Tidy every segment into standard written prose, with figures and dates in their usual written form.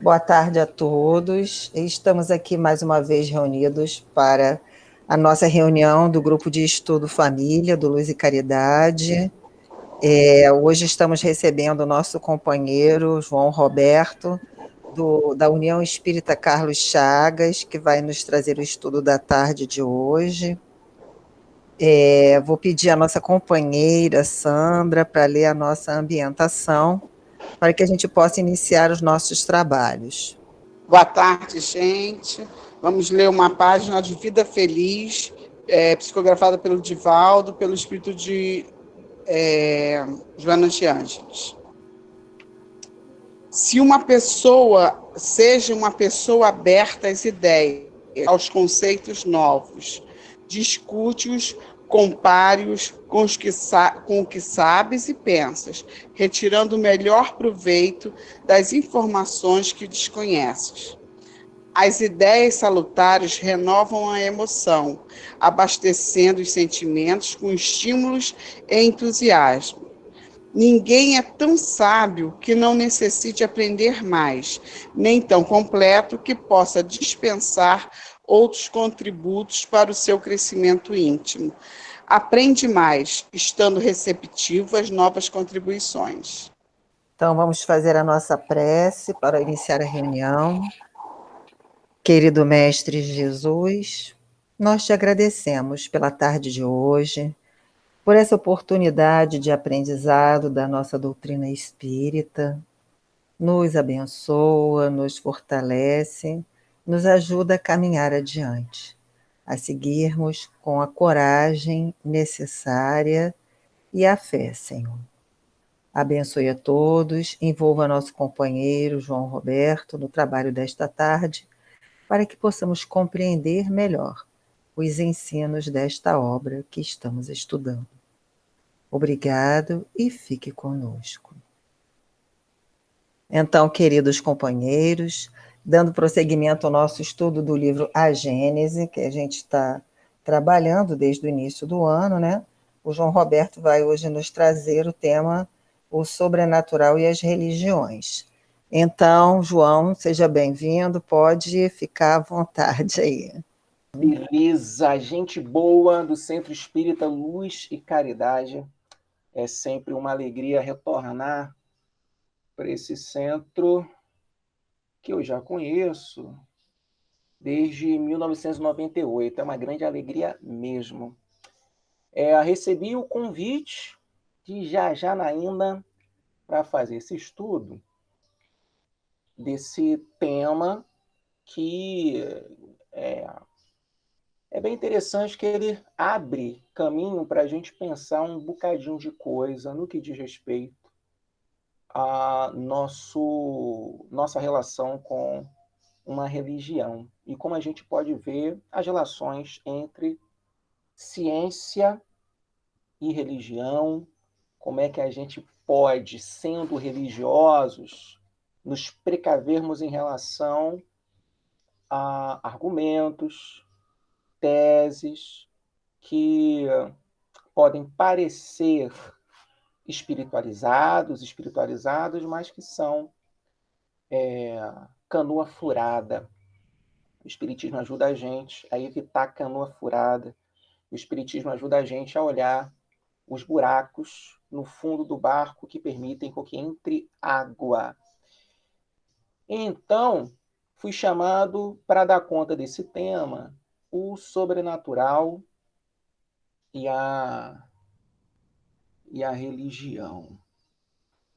Boa tarde a todos. Estamos aqui mais uma vez reunidos para a nossa reunião do Grupo de Estudo Família, do Luz e Caridade. Hoje estamos recebendo o nosso companheiro João Roberto, da União Espírita Carlos Chagas, que vai nos trazer o estudo da tarde de hoje. Vou pedir à nossa companheira Sandra para ler a nossa ambientação, para que a gente possa iniciar os nossos trabalhos. Boa tarde, gente. Vamos ler uma página de Vida Feliz, psicografada pelo Divaldo, pelo espírito de Joana de Ângeles. Seja uma pessoa aberta às ideias, aos conceitos novos, discute-os, compare-os com o que sabes e pensas, retirando o melhor proveito das informações que desconheces. As ideias salutares renovam a emoção, abastecendo os sentimentos com estímulos e entusiasmo. Ninguém é tão sábio que não necessite aprender mais, nem tão completo que possa dispensar outros contributos para o seu crescimento íntimo. Aprende mais, estando receptivo às novas contribuições. Então, vamos fazer a nossa prece para iniciar a reunião. Querido Mestre Jesus, nós te agradecemos pela tarde de hoje, por essa oportunidade de aprendizado da nossa doutrina espírita. Nos abençoa, nos fortalece, nos ajuda a caminhar adiante, a seguirmos com a coragem necessária e a fé, Senhor. Abençoe a todos, envolva nosso companheiro João Roberto no trabalho desta tarde, para que possamos compreender melhor os ensinos desta obra que estamos estudando. Obrigado e fique conosco. Então, queridos companheiros, dando prosseguimento ao nosso estudo do livro A Gênese, que a gente está trabalhando desde o início do ano, né? O João Roberto vai hoje nos trazer o tema O Sobrenatural e as Religiões. Então, João, seja bem-vindo, pode ficar à vontade aí. Beleza, gente boa do Centro Espírita Luz e Caridade. É sempre uma alegria retornar para esse centro que eu já conheço desde 1998. É uma grande alegria mesmo. Recebi o convite de Janaína para fazer esse estudo desse tema que é bem interessante, que ele abre caminho para a gente pensar um bocadinho de coisa no que diz respeito a nossa relação com uma religião e como a gente pode ver as relações entre ciência e religião, como é que a gente pode, sendo religiosos, nos precavermos em relação a argumentos, teses que podem parecer espiritualizados, mas que são canoa furada. O Espiritismo ajuda a gente a evitar canoa furada. O Espiritismo ajuda a gente a olhar os buracos no fundo do barco que permitem que entre água. Então, fui chamado para dar conta desse tema, o sobrenatural e a religião.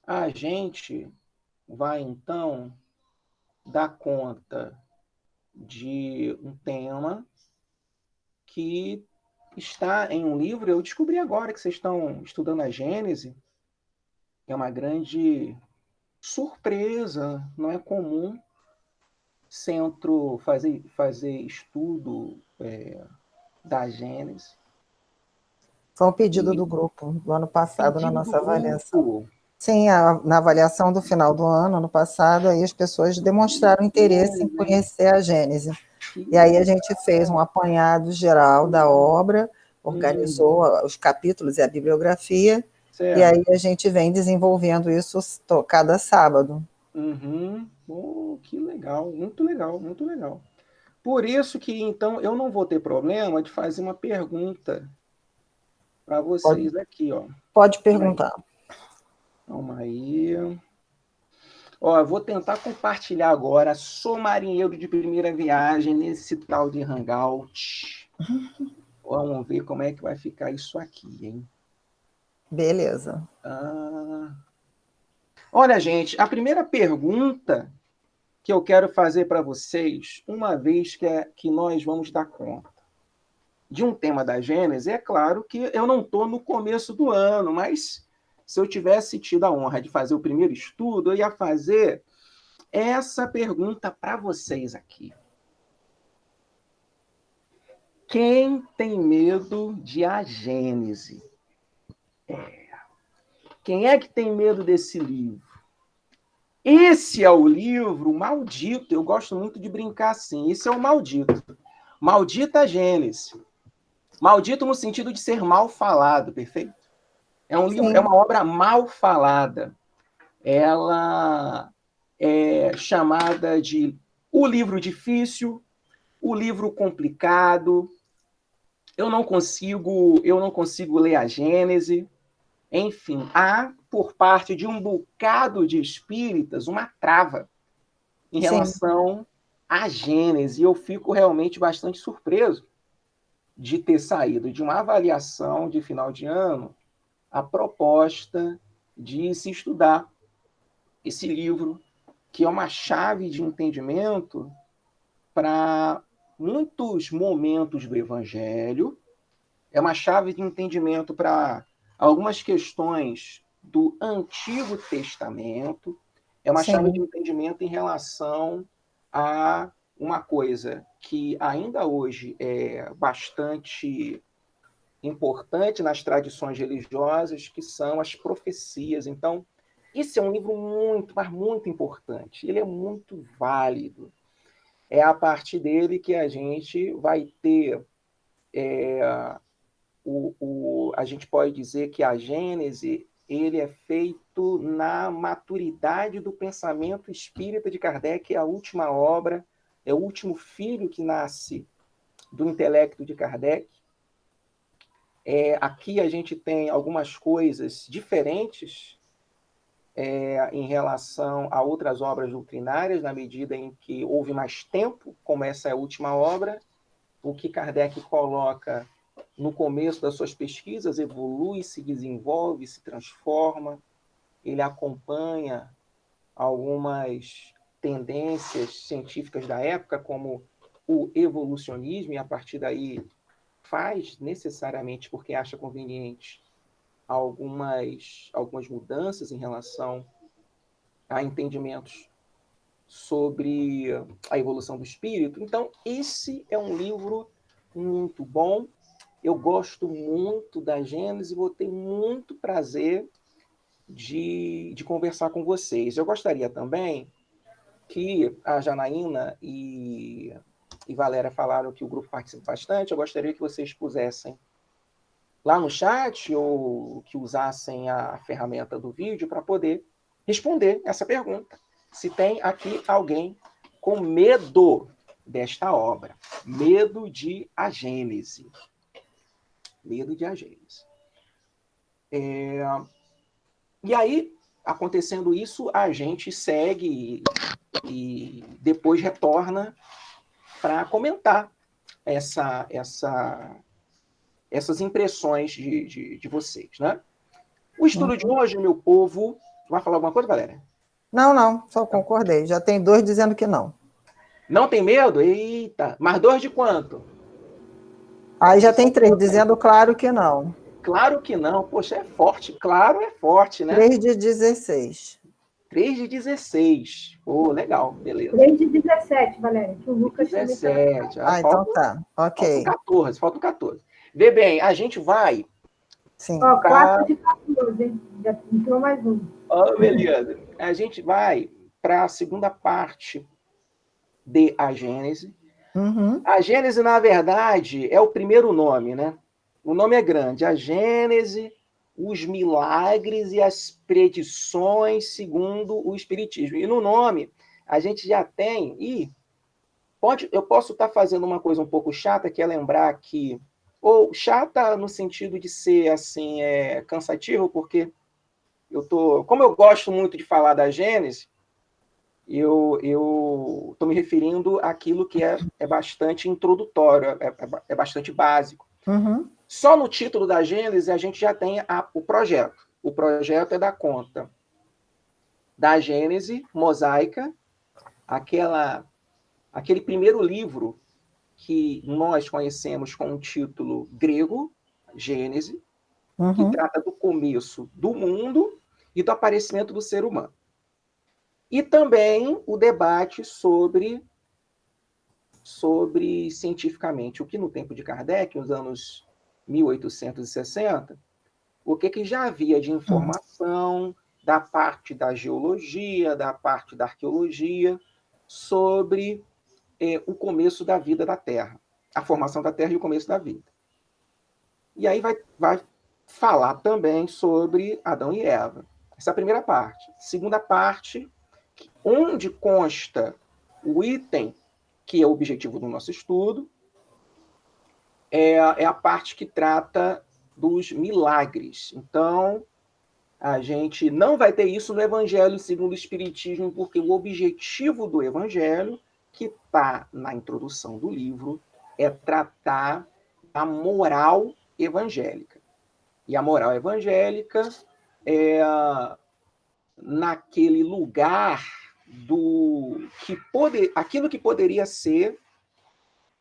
A gente vai, então, dar conta de um tema que está em um livro. Eu descobri agora que vocês estão estudando a Gênese. É uma grande surpresa, não é comum centro fazer estudo da Gênese. Foi um pedido do grupo do ano passado, na nossa avaliação. Sim, na avaliação do final do ano passado, aí as pessoas demonstraram interesse em conhecer a Gênese. E aí a gente fez um apanhado geral da obra, organizou os capítulos e a bibliografia, certo. E aí a gente vem desenvolvendo isso cada sábado. Uhum. Oh, que legal, muito legal, muito legal. Por isso que, então, eu não vou ter problema de fazer uma pergunta para vocês aqui, ó. Pode perguntar. Calma aí. Ó, eu vou tentar compartilhar agora. Sou marinheiro de primeira viagem nesse tal de Hangout. Vamos ver como é que vai ficar isso aqui, hein? Beleza. Olha, gente, a primeira pergunta que eu quero fazer para vocês, uma vez que nós vamos dar conta de um tema da Gênesis, é claro que eu não estou no começo do ano, mas se eu tivesse tido a honra de fazer o primeiro estudo, eu ia fazer essa pergunta para vocês aqui. Quem tem medo de A Gênese? Quem é que tem medo desse livro? Esse é o livro maldito. Eu gosto muito de brincar assim. Esse é o maldito. Maldita Gênese. Maldito no sentido de ser mal falado, perfeito? É um livro, é uma obra mal falada. Ela é chamada de o livro difícil, o livro complicado. Eu não consigo ler a Gênese. Enfim, há por parte de um bocado de espíritas uma trava em relação à Gênese. E eu fico realmente bastante surpreso de ter saído de uma avaliação de final de ano a proposta de se estudar esse livro, que é uma chave de entendimento para muitos momentos do Evangelho, é uma chave de entendimento para algumas questões do Antigo Testamento, é uma chave de entendimento em relação a uma coisa que ainda hoje é bastante importante nas tradições religiosas, que são as profecias. Então, esse é um livro muito, mas muito importante. Ele é muito válido. É a partir dele que a gente vai ter a gente pode dizer que a Gênese ele é feito na maturidade do pensamento espírita de Kardec, é a última obra, é o último filho que nasce do intelecto de Kardec. Aqui a gente tem algumas coisas diferentes em relação a outras obras doutrinárias, na medida em que houve mais tempo, como essa é a última obra. O que Kardec coloca no começo das suas pesquisas evolui, se desenvolve, se transforma. Ele acompanha algumas tendências científicas da época, como o evolucionismo, e a partir daí faz necessariamente, porque acha conveniente, algumas mudanças em relação a entendimentos sobre a evolução do espírito. Então, esse é um livro muito bom. Eu gosto muito da Gênese e vou ter muito prazer de conversar com vocês. Eu gostaria também que a Janaína e Valéria falaram que o grupo participa bastante. Eu gostaria que vocês pusessem lá no chat ou que usassem a ferramenta do vídeo para poder responder essa pergunta. Se tem aqui alguém com medo desta obra, medo de A Gênese. Medo de A Gênese. E aí, acontecendo isso, a gente segue e depois retorna para comentar essas impressões de vocês, né? O estudo de hoje, meu povo... Vai falar alguma coisa, Valéria? Não, só concordei. Já tem 2 dizendo que não. Não tem medo? Eita! Mas 2 de quanto? Aí já tem 3 dizendo claro que não. Claro que não. Poxa, é forte. Claro, é forte, né? 3 de 16. 3 de 16. Pô, legal, beleza. 3 de 17, Valéria, que o Lucas 17. Então tá, ok. Faltam 14. Vê bem, a gente vai... Sim. Ó, 4 de 14, hein? Já entrou mais um. Ó, beleza. A gente vai para a segunda parte de A Gênese. A Gênese, na verdade, é o primeiro nome, né? O nome é grande. A Gênese, os milagres e as predições segundo o Espiritismo. E no nome, a gente já tem... eu posso estar fazendo uma coisa um pouco chata, que é lembrar que... Ou chata no sentido de ser assim, cansativo, porque como eu gosto muito de falar da Gênese, eu estou me referindo àquilo que é bastante introdutório, é bastante básico. Uhum. Só no título da Gênese a gente já tem o projeto. O projeto é da conta da Gênese mosaica, aquele primeiro livro que nós conhecemos com o título grego, Gênese, que trata do começo do mundo e do aparecimento do ser humano. E também o debate sobre cientificamente o que no tempo de Kardec, nos anos 1860, o que já havia de informação da parte da geologia, da parte da arqueologia, sobre o começo da vida da Terra, a formação da Terra e o começo da vida. E aí vai falar também sobre Adão e Eva. Essa é a primeira parte. Segunda parte, onde consta o item que é o objetivo do nosso estudo, é a parte que trata dos milagres. Então, a gente não vai ter isso no Evangelho segundo o Espiritismo, porque o objetivo do Evangelho, que está na introdução do livro, é tratar a moral evangélica. E a moral evangélica é naquele lugar aquilo que poderia ser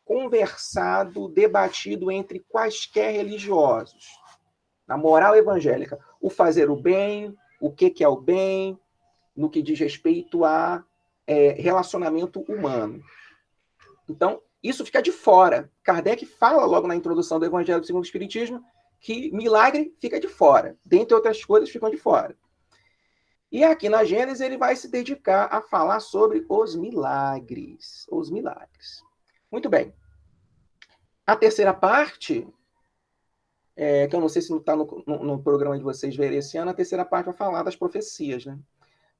conversado, debatido entre quaisquer religiosos. Na moral evangélica, o fazer o bem, o que é o bem, no que diz respeito a relacionamento humano. Então, isso fica de fora. Kardec fala logo na introdução do Evangelho segundo o Espiritismo que milagre fica de fora. Dentre outras coisas, ficam de fora. E aqui na Gênesis ele vai se dedicar a falar sobre os milagres. Os milagres. Muito bem. A terceira parte, que eu não sei se não está no programa de vocês verem esse ano, a terceira parte vai falar das profecias, né?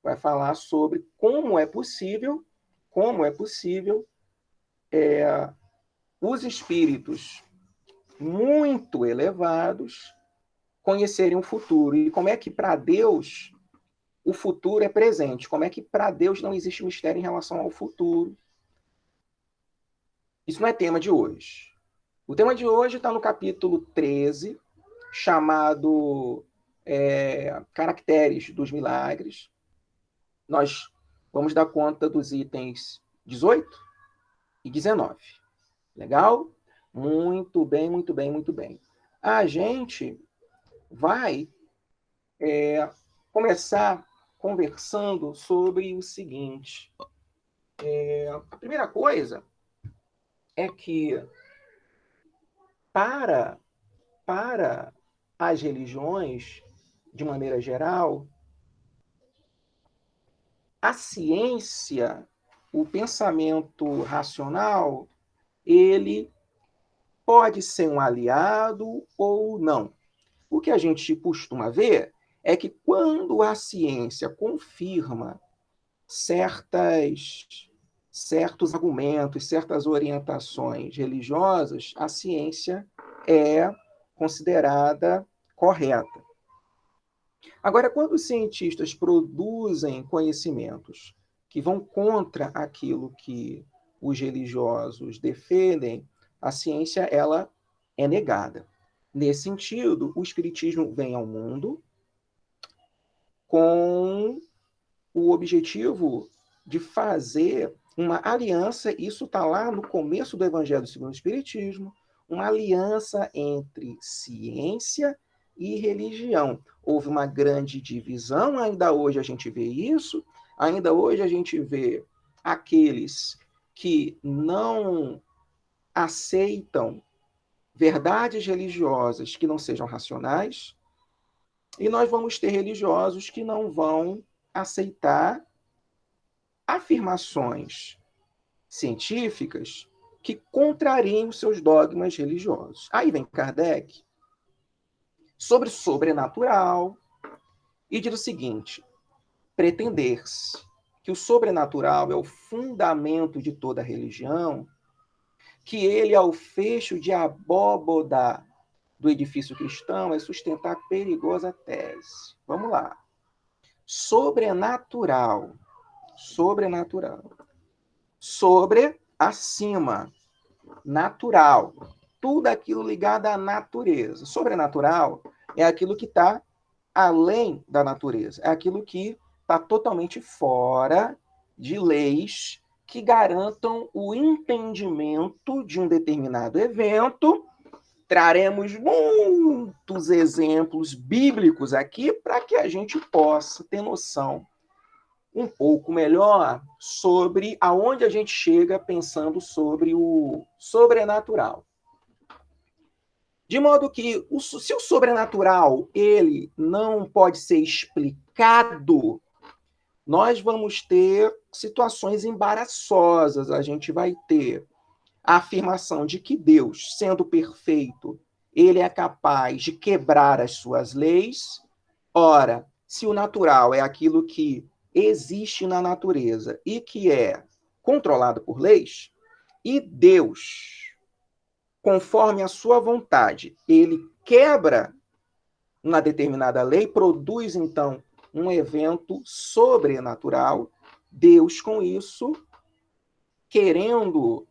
Vai falar sobre como é possível os espíritos muito elevados conhecerem o futuro. E como é que para Deus o futuro é presente? Como é que para Deus não existe mistério em relação ao futuro? Isso não é tema de hoje. O tema de hoje está no capítulo 13, chamado Caracteres dos Milagres. Nós vamos dar conta dos itens 18 e 19. Legal? Muito bem, muito bem, muito bem. A gente vai começar conversando sobre o seguinte. A primeira coisa é que para as religiões, de maneira geral, a ciência, o pensamento racional, ele pode ser um aliado ou não. O que a gente costuma ver é que quando a ciência confirma certos argumentos, certas orientações religiosas, a ciência é considerada correta. Agora, quando os cientistas produzem conhecimentos que vão contra aquilo que os religiosos defendem, a ciência ela é negada. Nesse sentido, o Espiritismo vem ao mundo com o objetivo de fazer uma aliança, isso está lá no começo do Evangelho segundo o Espiritismo, uma aliança entre ciência e religião. Houve uma grande divisão, ainda hoje a gente vê isso, ainda hoje a gente vê aqueles que não aceitam verdades religiosas que não sejam racionais, e nós vamos ter religiosos que não vão aceitar afirmações científicas que contrariem os seus dogmas religiosos. Aí vem Kardec sobre sobrenatural, e diz o seguinte: pretender-se que o sobrenatural é o fundamento de toda religião, que ele é o fecho de abóboda do edifício cristão, é sustentar perigosa tese. Vamos lá. Sobrenatural. Sobrenatural. Sobre, acima. Natural. Tudo aquilo ligado à natureza. Sobrenatural é aquilo que está além da natureza. É aquilo que está totalmente fora de leis que garantam o entendimento de um determinado evento. Traremos muitos exemplos bíblicos aqui para que a gente possa ter noção um pouco melhor sobre aonde a gente chega pensando sobre o sobrenatural. De modo que, se o sobrenatural ele não pode ser explicado, nós vamos ter situações embaraçosas. A gente vai ter a afirmação de que Deus, sendo perfeito, ele é capaz de quebrar as suas leis. Ora, se o natural é aquilo que existe na natureza e que é controlado por leis, e Deus, conforme a sua vontade, ele quebra uma determinada lei, produz, então, um evento sobrenatural, Deus, com isso, querendo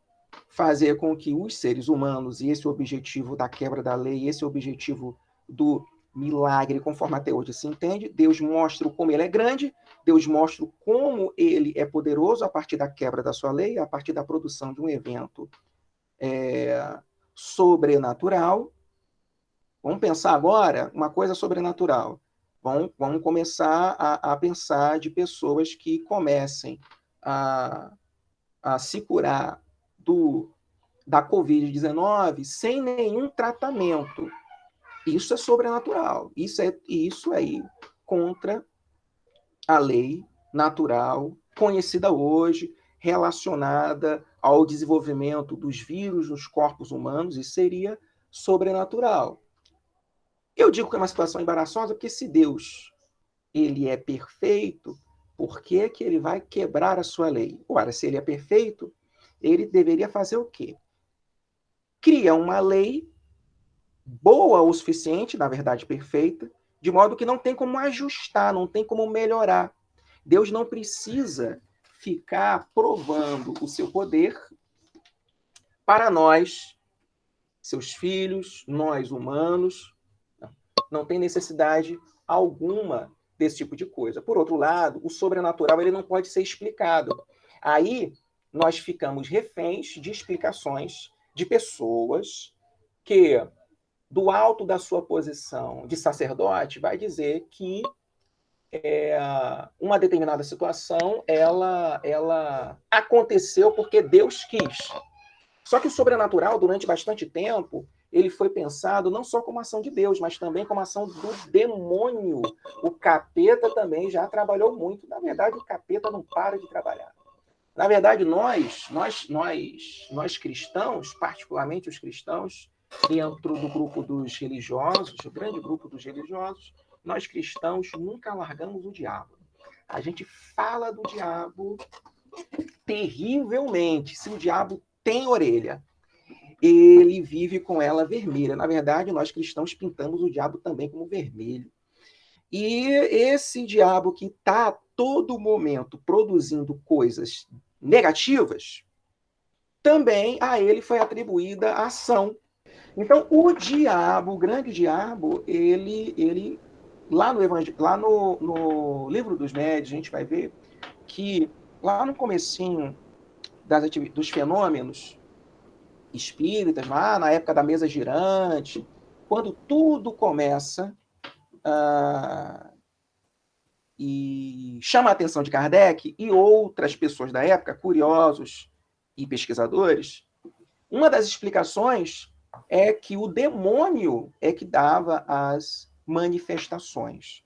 fazer com que os seres humanos, e esse objetivo da quebra da lei, esse objetivo do milagre, conforme até hoje se entende, Deus mostra como ele é grande, Deus mostra como ele é poderoso a partir da quebra da sua lei, a partir da produção de um evento sobrenatural. Vamos pensar agora uma coisa sobrenatural. Vamos começar a pensar de pessoas que comecem a se curar da Covid-19 sem nenhum tratamento. Isso é sobrenatural. Isso aí contra a lei natural conhecida hoje, relacionada ao desenvolvimento dos vírus nos corpos humanos, e seria sobrenatural. Eu digo que é uma situação embaraçosa porque se Deus ele é perfeito, por que que ele vai quebrar a sua lei? Ora, se ele é perfeito, ele deveria fazer o quê? Cria uma lei boa o suficiente, na verdade perfeita, de modo que não tem como ajustar, não tem como melhorar. Deus não precisa ficar provando o seu poder para nós, seus filhos, nós humanos. Não tem necessidade alguma desse tipo de coisa. Por outro lado, o sobrenatural ele não pode ser explicado. Aí nós ficamos reféns de explicações de pessoas que, do alto da sua posição de sacerdote, vai dizer que uma determinada situação ela aconteceu porque Deus quis. Só que o sobrenatural, durante bastante tempo, ele foi pensado não só como ação de Deus, mas também como ação do demônio. O capeta também já trabalhou muito. Na verdade, o capeta não para de trabalhar. Na verdade, nós cristãos, particularmente os cristãos, dentro do grupo dos religiosos, o grande grupo dos religiosos, nós cristãos nunca largamos o diabo. A gente fala do diabo terrivelmente. Se o diabo tem orelha, ele vive com ela vermelha. Na verdade, nós cristãos pintamos o diabo também como vermelho. E esse diabo que está a todo momento produzindo coisas negativas, também a ele foi atribuída a ação. Então, o diabo, o grande diabo, ele lá no livro dos médiuns, a gente vai ver que lá no comecinho dos fenômenos espíritas, lá na época da mesa girante, quando tudo começa e chama a atenção de Kardec e outras pessoas da época, curiosos e pesquisadores, uma das explicações é que o demônio é que dava as manifestações.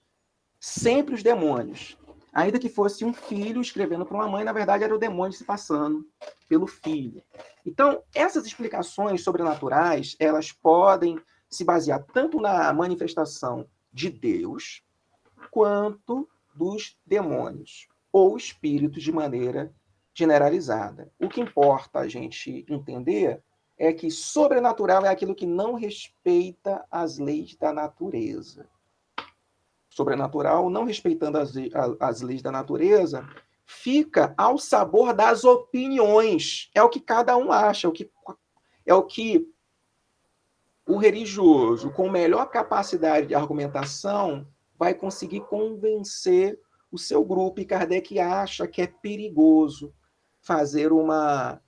Sempre os demônios. Ainda que fosse um filho escrevendo para uma mãe, na verdade era o demônio se passando pelo filho. Então, essas explicações sobrenaturais, elas podem se basear tanto na manifestação de Deus, quanto dos demônios, ou espíritos de maneira generalizada. O que importa a gente entender é que sobrenatural é aquilo que não respeita as leis da natureza. Sobrenatural, não respeitando as leis da natureza, fica ao sabor das opiniões. É o que cada um acha, é o que o religioso, com melhor capacidade de argumentação, vai conseguir convencer o seu grupo. E Kardec acha que é perigoso fazer uma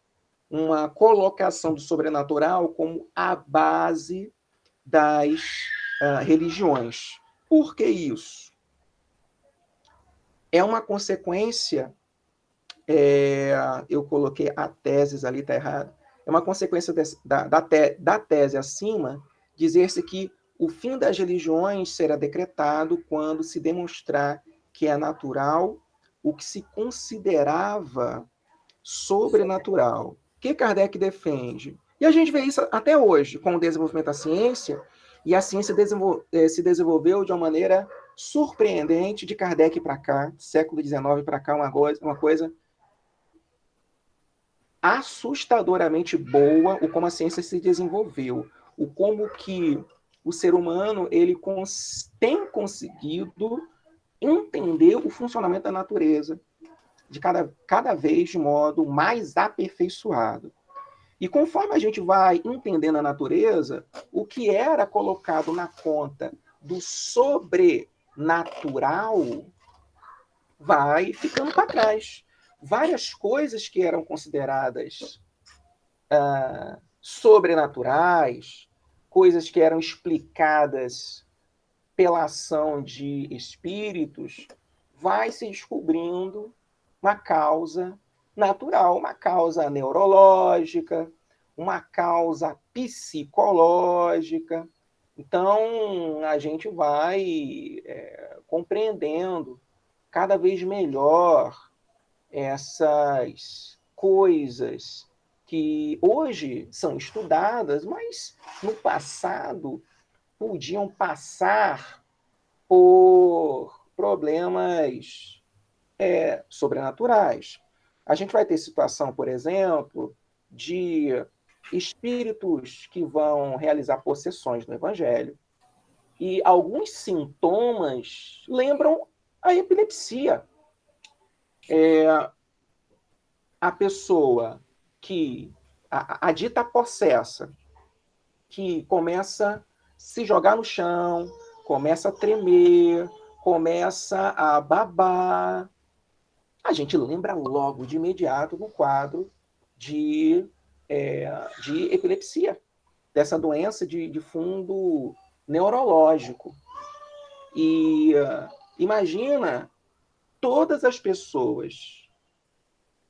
colocação do sobrenatural como a base das religiões. Por que isso? É uma consequência, eu coloquei a tese ali, está errado, é uma consequência da tese acima, dizer-se que o fim das religiões será decretado quando se demonstrar que é natural o que se considerava sobrenatural. O que Kardec defende? E a gente vê isso até hoje, com o desenvolvimento da ciência, e a ciência se desenvolveu de uma maneira surpreendente de Kardec para cá, século XIX para cá, uma coisa assustadoramente boa, o como a ciência se desenvolveu, o como que o ser humano ele tem conseguido entender o funcionamento da natureza de cada vez de modo mais aperfeiçoado. E conforme a gente vai entendendo a natureza, o que era colocado na conta do sobrenatural vai ficando para trás. Várias coisas que eram consideradas sobrenaturais, coisas que eram explicadas pela ação de espíritos, vai se descobrindo uma causa natural, uma causa neurológica, uma causa psicológica. Então, a gente vai compreendendo cada vez melhor essas coisas que hoje são estudadas, mas no passado podiam passar por problemas sobrenaturais. A gente vai ter situação, por exemplo, de espíritos que vão realizar possessões no Evangelho, e alguns sintomas lembram a epilepsia. A pessoa que, a dita possessa, que começa a se jogar no chão, começa a tremer, começa a babar, a gente lembra logo, de imediato, no quadro de epilepsia, dessa doença de fundo neurológico. E imagina todas as pessoas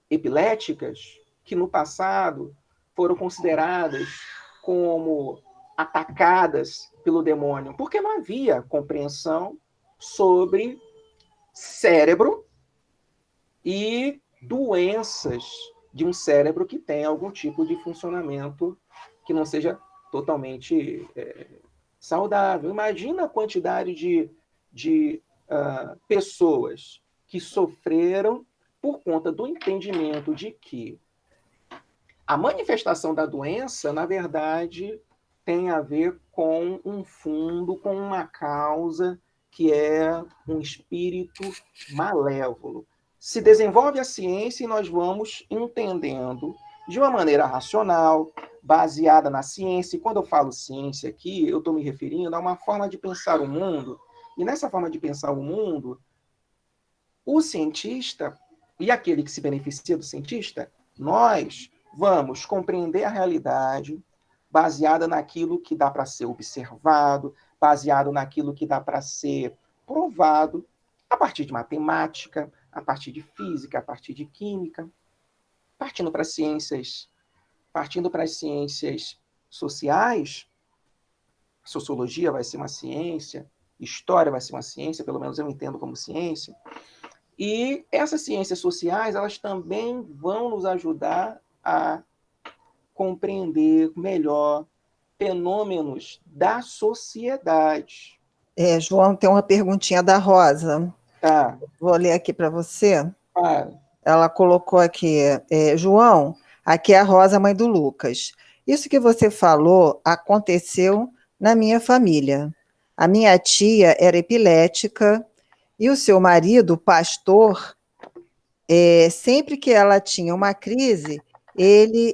epiléticas que no passado foram consideradas como atacadas pelo demônio, porque não havia compreensão sobre cérebro e doenças de um cérebro que tem algum tipo de funcionamento que não seja totalmente saudável. Imagina a quantidade de pessoas que sofreram por conta do entendimento de que a manifestação da doença, na verdade, tem a ver com um fundo, com uma causa que é um espírito malévolo. Se desenvolve a ciência e nós vamos entendendo de uma maneira racional, baseada na ciência. E quando eu falo ciência aqui, eu estou me referindo a uma forma de pensar o mundo. E nessa forma de pensar o mundo, o cientista e aquele que se beneficia do cientista, nós vamos compreender a realidade baseada naquilo que dá para ser observado, baseado naquilo que dá para ser provado a partir de matemática, a partir de física, a partir de química, partindo para as ciências sociais. Sociologia vai ser uma ciência, história vai ser uma ciência, pelo menos eu entendo como ciência. E essas ciências sociais, elas também vão nos ajudar a compreender melhor fenômenos da sociedade. João, tem uma perguntinha da Rosa. Tá. Vou ler aqui para você. Claro. Ela colocou aqui, João, aqui é a Rosa, mãe do Lucas. Isso que você falou aconteceu na minha família. A minha tia era epilética e o seu marido, pastor, sempre que ela tinha uma crise, ele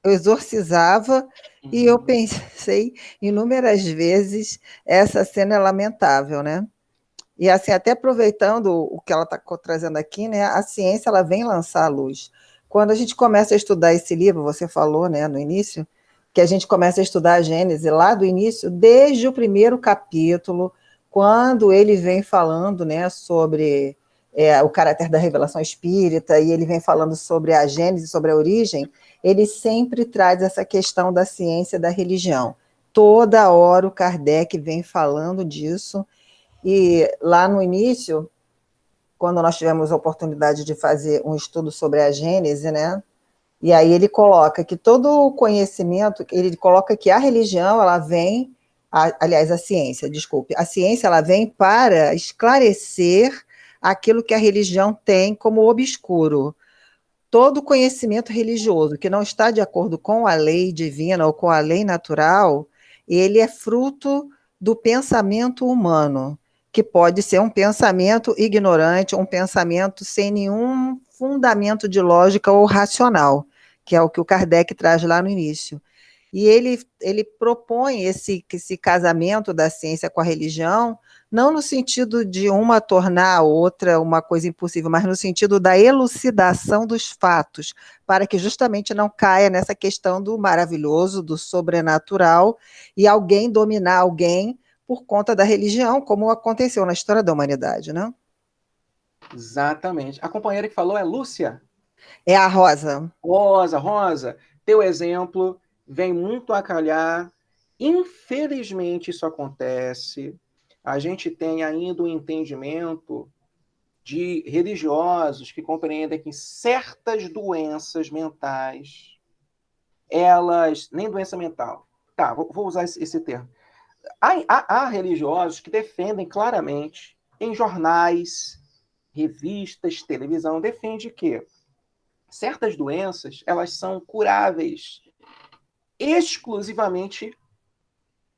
exorcizava, e eu pensei inúmeras vezes, essa cena é lamentável, né? E assim, até aproveitando o que ela está trazendo aqui, né, a ciência ela vem lançar a luz. Quando a gente começa a estudar esse livro, você falou, né, no início, que a gente começa a estudar a Gênese lá do início, desde o primeiro capítulo, quando ele vem falando, né, sobre o caráter da revelação espírita, e ele vem falando sobre a Gênese, sobre a origem, ele sempre traz essa questão da ciência e da religião. Toda hora o Kardec vem falando disso, e lá no início, quando nós tivemos a oportunidade de fazer um estudo sobre a Gênese, né? E aí ele coloca que todo o conhecimento, ele coloca que a religião, ela vem, aliás, a ciência, desculpe, a ciência, ela vem para esclarecer aquilo que a religião tem como obscuro. Todo conhecimento religioso que não está de acordo com a lei divina ou com a lei natural, ele é fruto do pensamento humano, que pode ser um pensamento ignorante, um pensamento sem nenhum fundamento de lógica ou racional, que é o que o Kardec traz lá no início. E ele propõe esse casamento da ciência com a religião, não no sentido de uma tornar a outra uma coisa impossível, mas no sentido da elucidação dos fatos, para que justamente não caia nessa questão do maravilhoso, do sobrenatural, e alguém dominar alguém por conta da religião, como aconteceu na história da humanidade, né? Exatamente. A companheira que falou é Lúcia? É a Rosa. Rosa, teu exemplo vem muito a calhar. Infelizmente, isso acontece. A gente tem ainda um entendimento de religiosos que compreendem que certas doenças mentais, elas... Nem doença mental. Tá, vou usar esse termo. Há religiosos que defendem claramente, em jornais, revistas, televisão, defende que certas doenças, elas são curáveis exclusivamente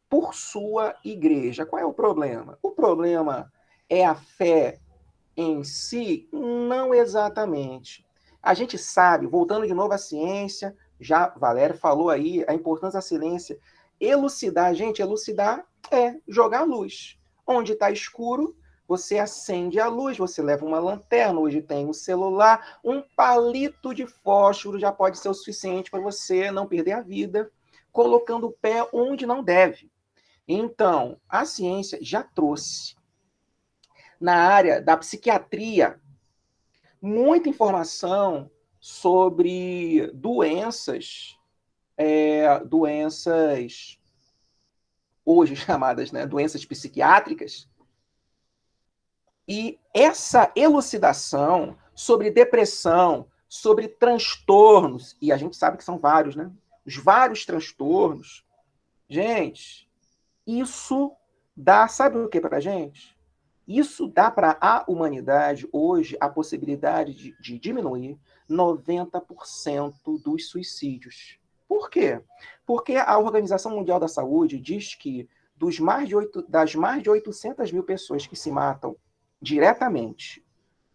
por sua igreja. Qual é o problema? O problema é a fé em si? Não exatamente. A gente sabe, voltando de novo à ciência, já Valério falou aí a importância da ciência, elucidar, gente, elucidar é jogar luz. Onde está escuro, você acende a luz, você leva uma lanterna, hoje tem um celular, um palito de fósforo já pode ser o suficiente para você não perder a vida, colocando o pé onde não deve. Então, a ciência já trouxe, na área da psiquiatria, muita informação sobre doenças hoje chamadas, né, doenças psiquiátricas, e essa elucidação sobre depressão, sobre transtornos, e a gente sabe que são vários, né? Os vários transtornos. Gente, isso dá, sabe o que para a gente? Isso dá para a humanidade, hoje, a possibilidade de diminuir 90% dos suicídios. Por quê? Porque a Organização Mundial da Saúde diz que das mais de 800 mil pessoas que se matam diretamente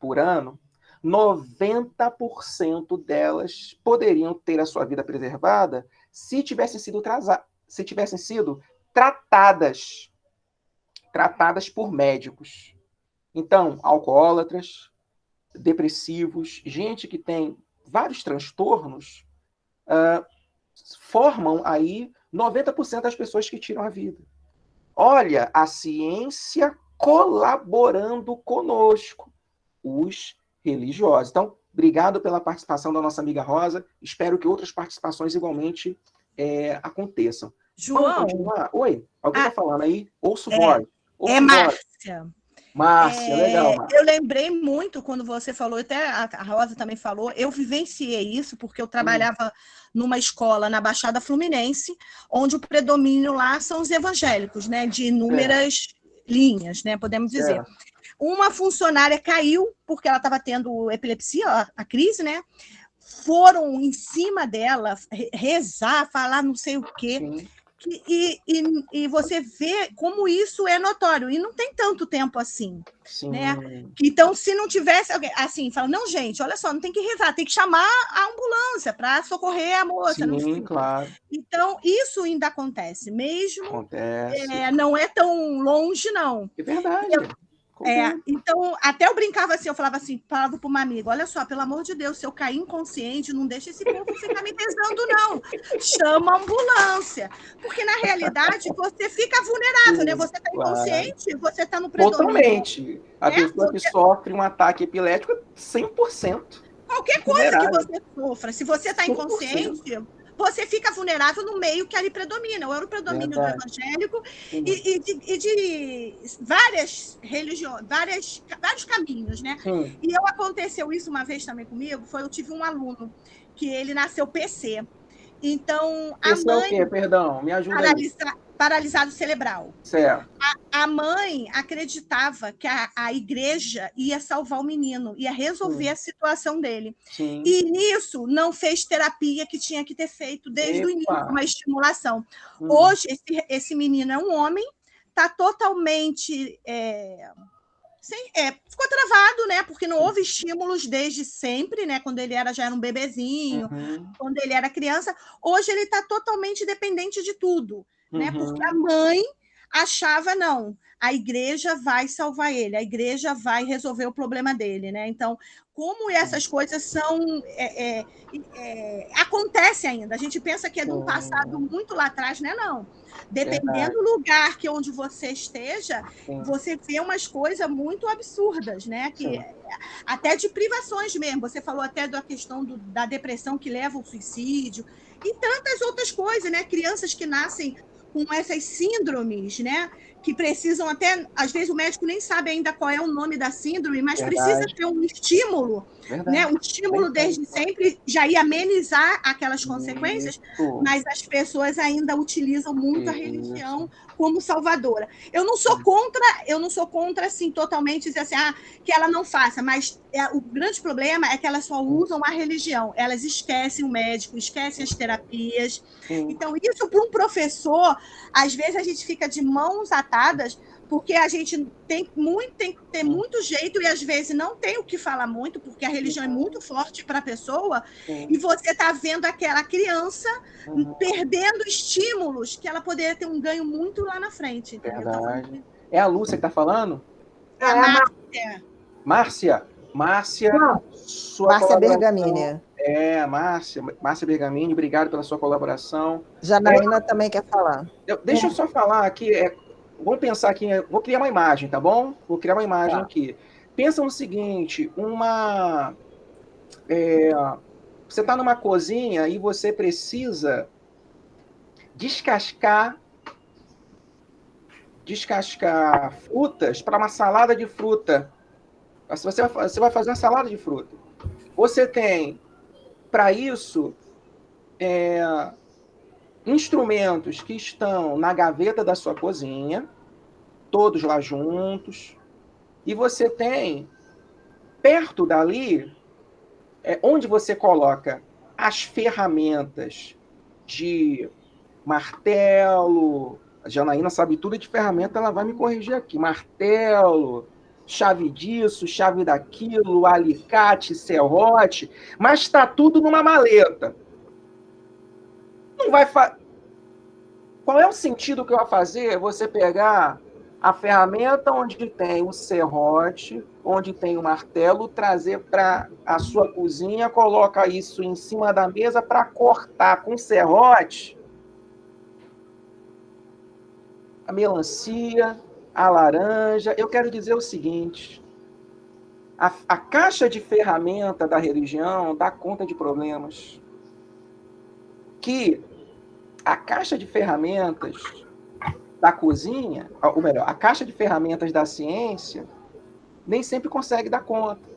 por ano, 90% delas poderiam ter a sua vida preservada se tivessem sido tratadas por médicos. Então, alcoólatras, depressivos, gente que tem vários transtornos, formam aí 90% das pessoas que tiram a vida. Olha, a ciência colaborando conosco, os religiosos. Então, obrigado pela participação da nossa amiga Rosa. Espero que outras participações igualmente aconteçam. João. Vamos continuar? Oi, alguém está falando aí? Ouço voz. Márcia. Márcia, legal, Márcia. Eu lembrei muito quando você falou, até a Rosa também falou, eu vivenciei isso, porque eu trabalhava numa escola na Baixada Fluminense, onde o predomínio lá são os evangélicos, né, de inúmeras linhas, né, podemos dizer. Certo. Uma funcionária caiu, porque ela estava tendo epilepsia, a crise, né? Foram em cima dela, rezar, falar não sei o quê. Sim. E você vê como isso é notório, e não tem tanto tempo assim, Sim. né? Então, se não tivesse alguém assim, fala, não, gente, olha só, não tem que rezar, tem que chamar a ambulância para socorrer a moça. Sim, não claro. Então, isso ainda acontece, mesmo Acontece. não é tão longe, não. É verdade. Então, até eu brincava assim, eu falava para uma amiga, olha só, pelo amor de Deus, se eu cair inconsciente, não deixa esse povo ficar me pesando, não. Chama a ambulância. Porque, na realidade, você fica vulnerável, né? Você está inconsciente, você está no predomínio. Totalmente. A pessoa que sofre um ataque epilético, 100%. Qualquer coisa que você sofra, se você está inconsciente, você fica vulnerável no meio que ali predomina. Ou era o predomínio do evangélico e de várias religiões, vários caminhos, né? E aconteceu isso uma vez também comigo, eu tive um aluno que ele nasceu PC. Então, a PC mãe... é o quê? Perdão, me ajuda aí. Paralisado cerebral. Certo. A mãe acreditava que a igreja ia salvar o menino, ia resolver a situação dele. Sim. E nisso não fez terapia que tinha que ter feito desde o início, uma estimulação. Hoje, esse menino é um homem, está totalmente... ficou travado, né? Porque não houve estímulos desde sempre, né? Quando ele já era um bebezinho, quando ele era criança. Hoje ele está totalmente dependente de tudo, né? Porque a mãe achava, não, a igreja vai salvar ele, a igreja vai resolver o problema dele, né? Então, como essas coisas são... acontece ainda. A gente pensa que é de um passado muito lá atrás, né? Não. Dependendo do lugar onde você esteja, você vê umas coisas muito absurdas, né? Que, até de privações mesmo. Você falou até da questão da depressão que leva ao suicídio e tantas outras coisas, né? Crianças que nascem com essas síndromes, né? Que precisam até... Às vezes o médico nem sabe ainda qual é o nome da síndrome, mas precisa ter um estímulo, né? Um estímulo desde sempre já ia amenizar aquelas consequências, mas as pessoas ainda utilizam muito a religião como salvadora. Eu não sou contra assim, totalmente dizer assim, que ela não faça, mas o grande problema é que elas só usam a religião, elas esquecem o médico, esquecem as terapias. Então, isso para um professor, às vezes a gente fica de mãos atadas, porque a gente tem que ter muito jeito e às vezes não tem o que falar muito, porque a religião é muito forte para a pessoa, e você está vendo aquela criança perdendo estímulos que ela poderia ter um ganho muito lá na frente. Verdade. É a Lúcia que está falando? É a Márcia. Márcia Bergamini. Márcia Bergamini, obrigado pela sua colaboração. Janaína também quer falar. Deixa eu só falar aqui, vamos pensar aqui, vou criar uma imagem, tá bom? Vou criar uma imagem aqui. Pensa no seguinte, você está numa cozinha e você precisa descascar frutas para uma salada de fruta. Você vai fazer uma salada de fruta. Você tem, para isso, instrumentos que estão na gaveta da sua cozinha, todos lá juntos, e você tem, perto dali, onde você coloca as ferramentas de martelo. A Janaína sabe tudo de ferramenta, ela vai me corrigir aqui. Martelo, chave disso, chave daquilo, alicate, serrote, mas está tudo numa maleta. Não vai Qual é o sentido que eu vou fazer? Você pegar a ferramenta onde tem o serrote, onde tem o martelo, trazer para a sua cozinha, coloca isso em cima da mesa para cortar com serrote a melancia, a laranja. Eu quero dizer o seguinte, a caixa de ferramenta da religião dá conta de problemas que a caixa de ferramentas da cozinha, ou melhor, a caixa de ferramentas da ciência nem sempre consegue dar conta.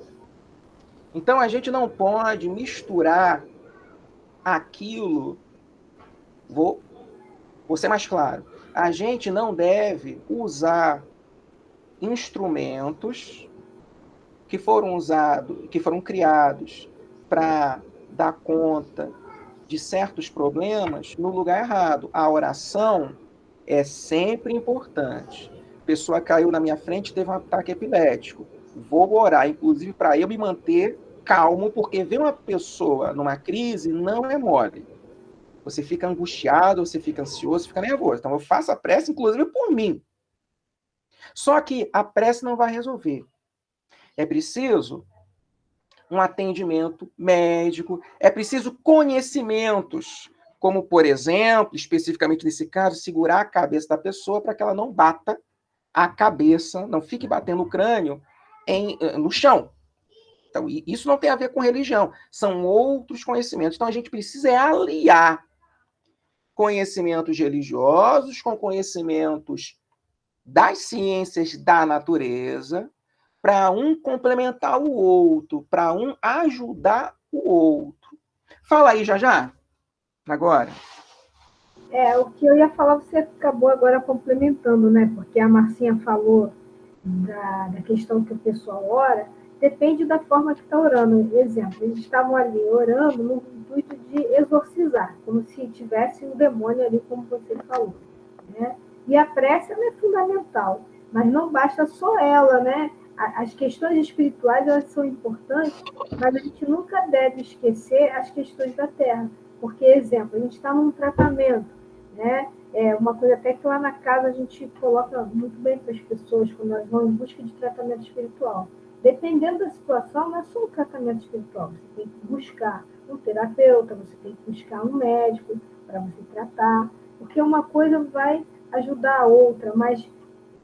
Então, a gente não pode misturar aquilo. Vou ser mais claro. A gente não deve usar instrumentos que foram criados para dar conta de certos problemas no lugar errado. A oração é sempre importante. A pessoa caiu na minha frente, teve um ataque epilético. Vou orar, inclusive, para eu me manter calmo, porque ver uma pessoa numa crise não é mole. Você fica angustiado, você fica ansioso, fica nervoso. Então, eu faço a prece, inclusive, por mim. Só que a prece não vai resolver. É preciso um atendimento médico, é preciso conhecimentos, como, por exemplo, especificamente nesse caso, segurar a cabeça da pessoa para que ela não bata a cabeça, não fique batendo o crânio no chão. Então, isso não tem a ver com religião, são outros conhecimentos. Então, a gente precisa aliar conhecimentos religiosos com conhecimentos das ciências da natureza, para um complementar o outro, para um ajudar o outro. Fala aí, já, agora. O que eu ia falar, você acabou agora complementando, né? Porque a Marcinha falou da questão que o pessoal ora, depende da forma que está orando. Exemplo, eles estavam ali orando no intuito de exorcizar, como se tivesse um demônio ali, como você falou, né? E a prece é fundamental, mas não basta só ela, né? As questões espirituais, elas são importantes, mas a gente nunca deve esquecer as questões da terra. Porque, exemplo, a gente está num tratamento, né? Uma coisa até que lá na casa a gente coloca muito bem para as pessoas quando elas vão em busca de tratamento espiritual. Dependendo da situação, não é só um tratamento espiritual. Você tem que buscar um terapeuta, você tem que buscar um médico para você tratar, porque uma coisa vai ajudar a outra, mas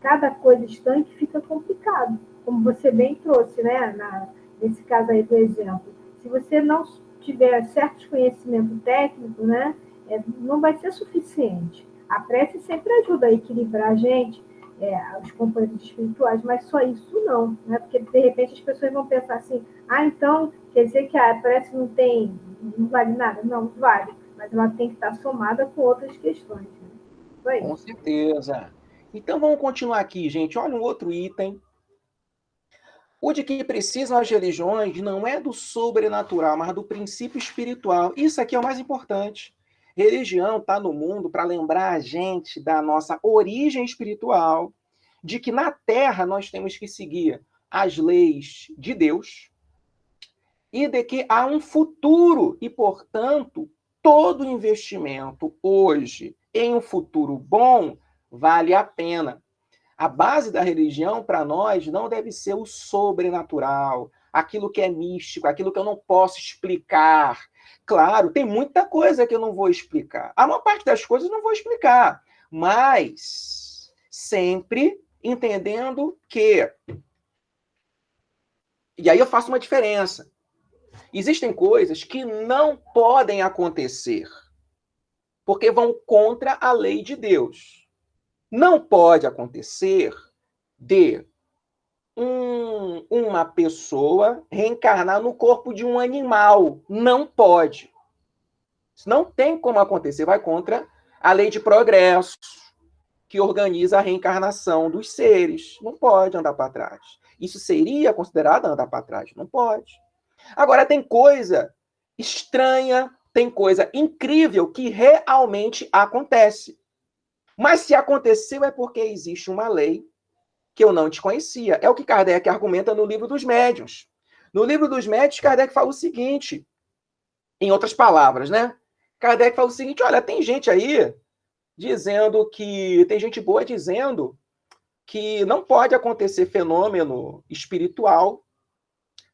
cada coisa estanque fica complicado, como você bem trouxe, né? Nesse caso aí do exemplo. Se você não tiver certos conhecimentos técnicos, né? Não vai ser suficiente. A prece sempre ajuda a equilibrar a gente, os componentes espirituais, mas só isso não, né? Porque de repente as pessoas vão pensar assim, então quer dizer que a prece não vale nada? Não, vale, mas ela tem que estar somada com outras questões. Né? Com certeza. Então vamos continuar aqui, gente. Olha um outro item. O de que precisam as religiões não é do sobrenatural, mas do princípio espiritual. Isso aqui é o mais importante. Religião está no mundo para lembrar a gente da nossa origem espiritual, de que na Terra nós temos que seguir as leis de Deus e de que há um futuro e, portanto, todo investimento hoje em um futuro bom vale a pena. A base da religião, para nós, não deve ser o sobrenatural, aquilo que é místico, aquilo que eu não posso explicar. Claro, tem muita coisa que eu não vou explicar. A maior parte das coisas eu não vou explicar, mas sempre entendendo que... E aí eu faço uma diferença. Existem coisas que não podem acontecer, porque vão contra a lei de Deus. Não pode acontecer de uma pessoa reencarnar no corpo de um animal. Não pode. Isso não tem como acontecer. Vai contra a lei de progresso, que organiza a reencarnação dos seres. Não pode andar para trás. Isso seria considerado andar para trás? Não pode. Agora, tem coisa estranha, tem coisa incrível que realmente acontece. Mas se aconteceu é porque existe uma lei que eu não desconhecia. É o que Kardec argumenta no Livro dos Médiuns. No Livro dos Médiuns, Kardec fala o seguinte, em outras palavras, né? Kardec fala o seguinte, olha, tem gente aí dizendo que... Tem gente boa dizendo que não pode acontecer fenômeno espiritual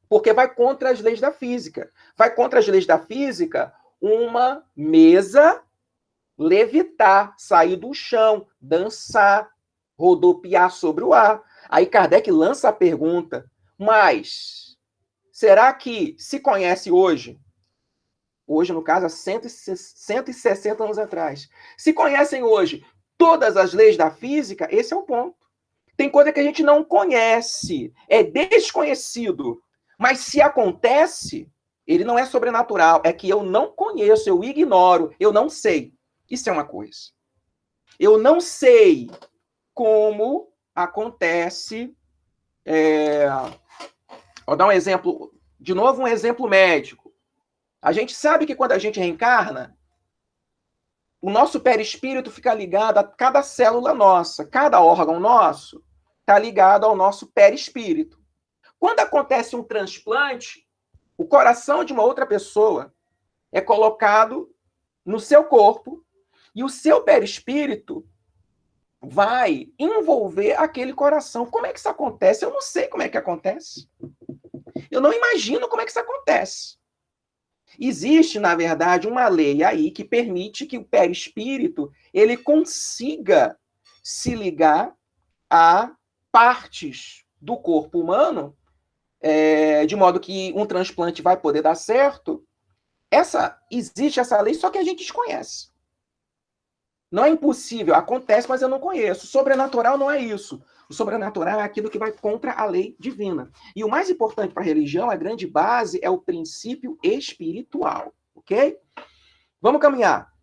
porque vai contra as leis da física. Vai contra as leis da física uma mesa levitar, sair do chão, dançar, rodopiar sobre o ar. Aí Kardec lança a pergunta, mas será que se conhece hoje, no caso há 160 anos atrás, se conhecem hoje todas as leis da física? Esse é o ponto. Tem coisa que a gente não conhece, é desconhecido. Mas se acontece, ele não é sobrenatural, é que eu não conheço, eu ignoro, eu não sei. Isso é uma coisa. Eu não sei como acontece. Vou dar um exemplo, de novo, um exemplo médico. A gente sabe que quando a gente reencarna, o nosso perispírito fica ligado a cada célula nossa, cada órgão nosso está ligado ao nosso perispírito. Quando acontece um transplante, o coração de uma outra pessoa é colocado no seu corpo e o seu perispírito vai envolver aquele coração. Como é que isso acontece? Eu não sei como é que acontece. Eu não imagino como é que isso acontece. Existe, na verdade, uma lei aí que permite que o perispírito ele consiga se ligar a partes do corpo humano, de modo que um transplante vai poder dar certo. Existe essa lei, só que a gente desconhece. Não é impossível, acontece, mas eu não conheço. O sobrenatural não é isso. O sobrenatural é aquilo que vai contra a lei divina. E o mais importante para a religião, a grande base, é o princípio espiritual. Ok? Vamos caminhar.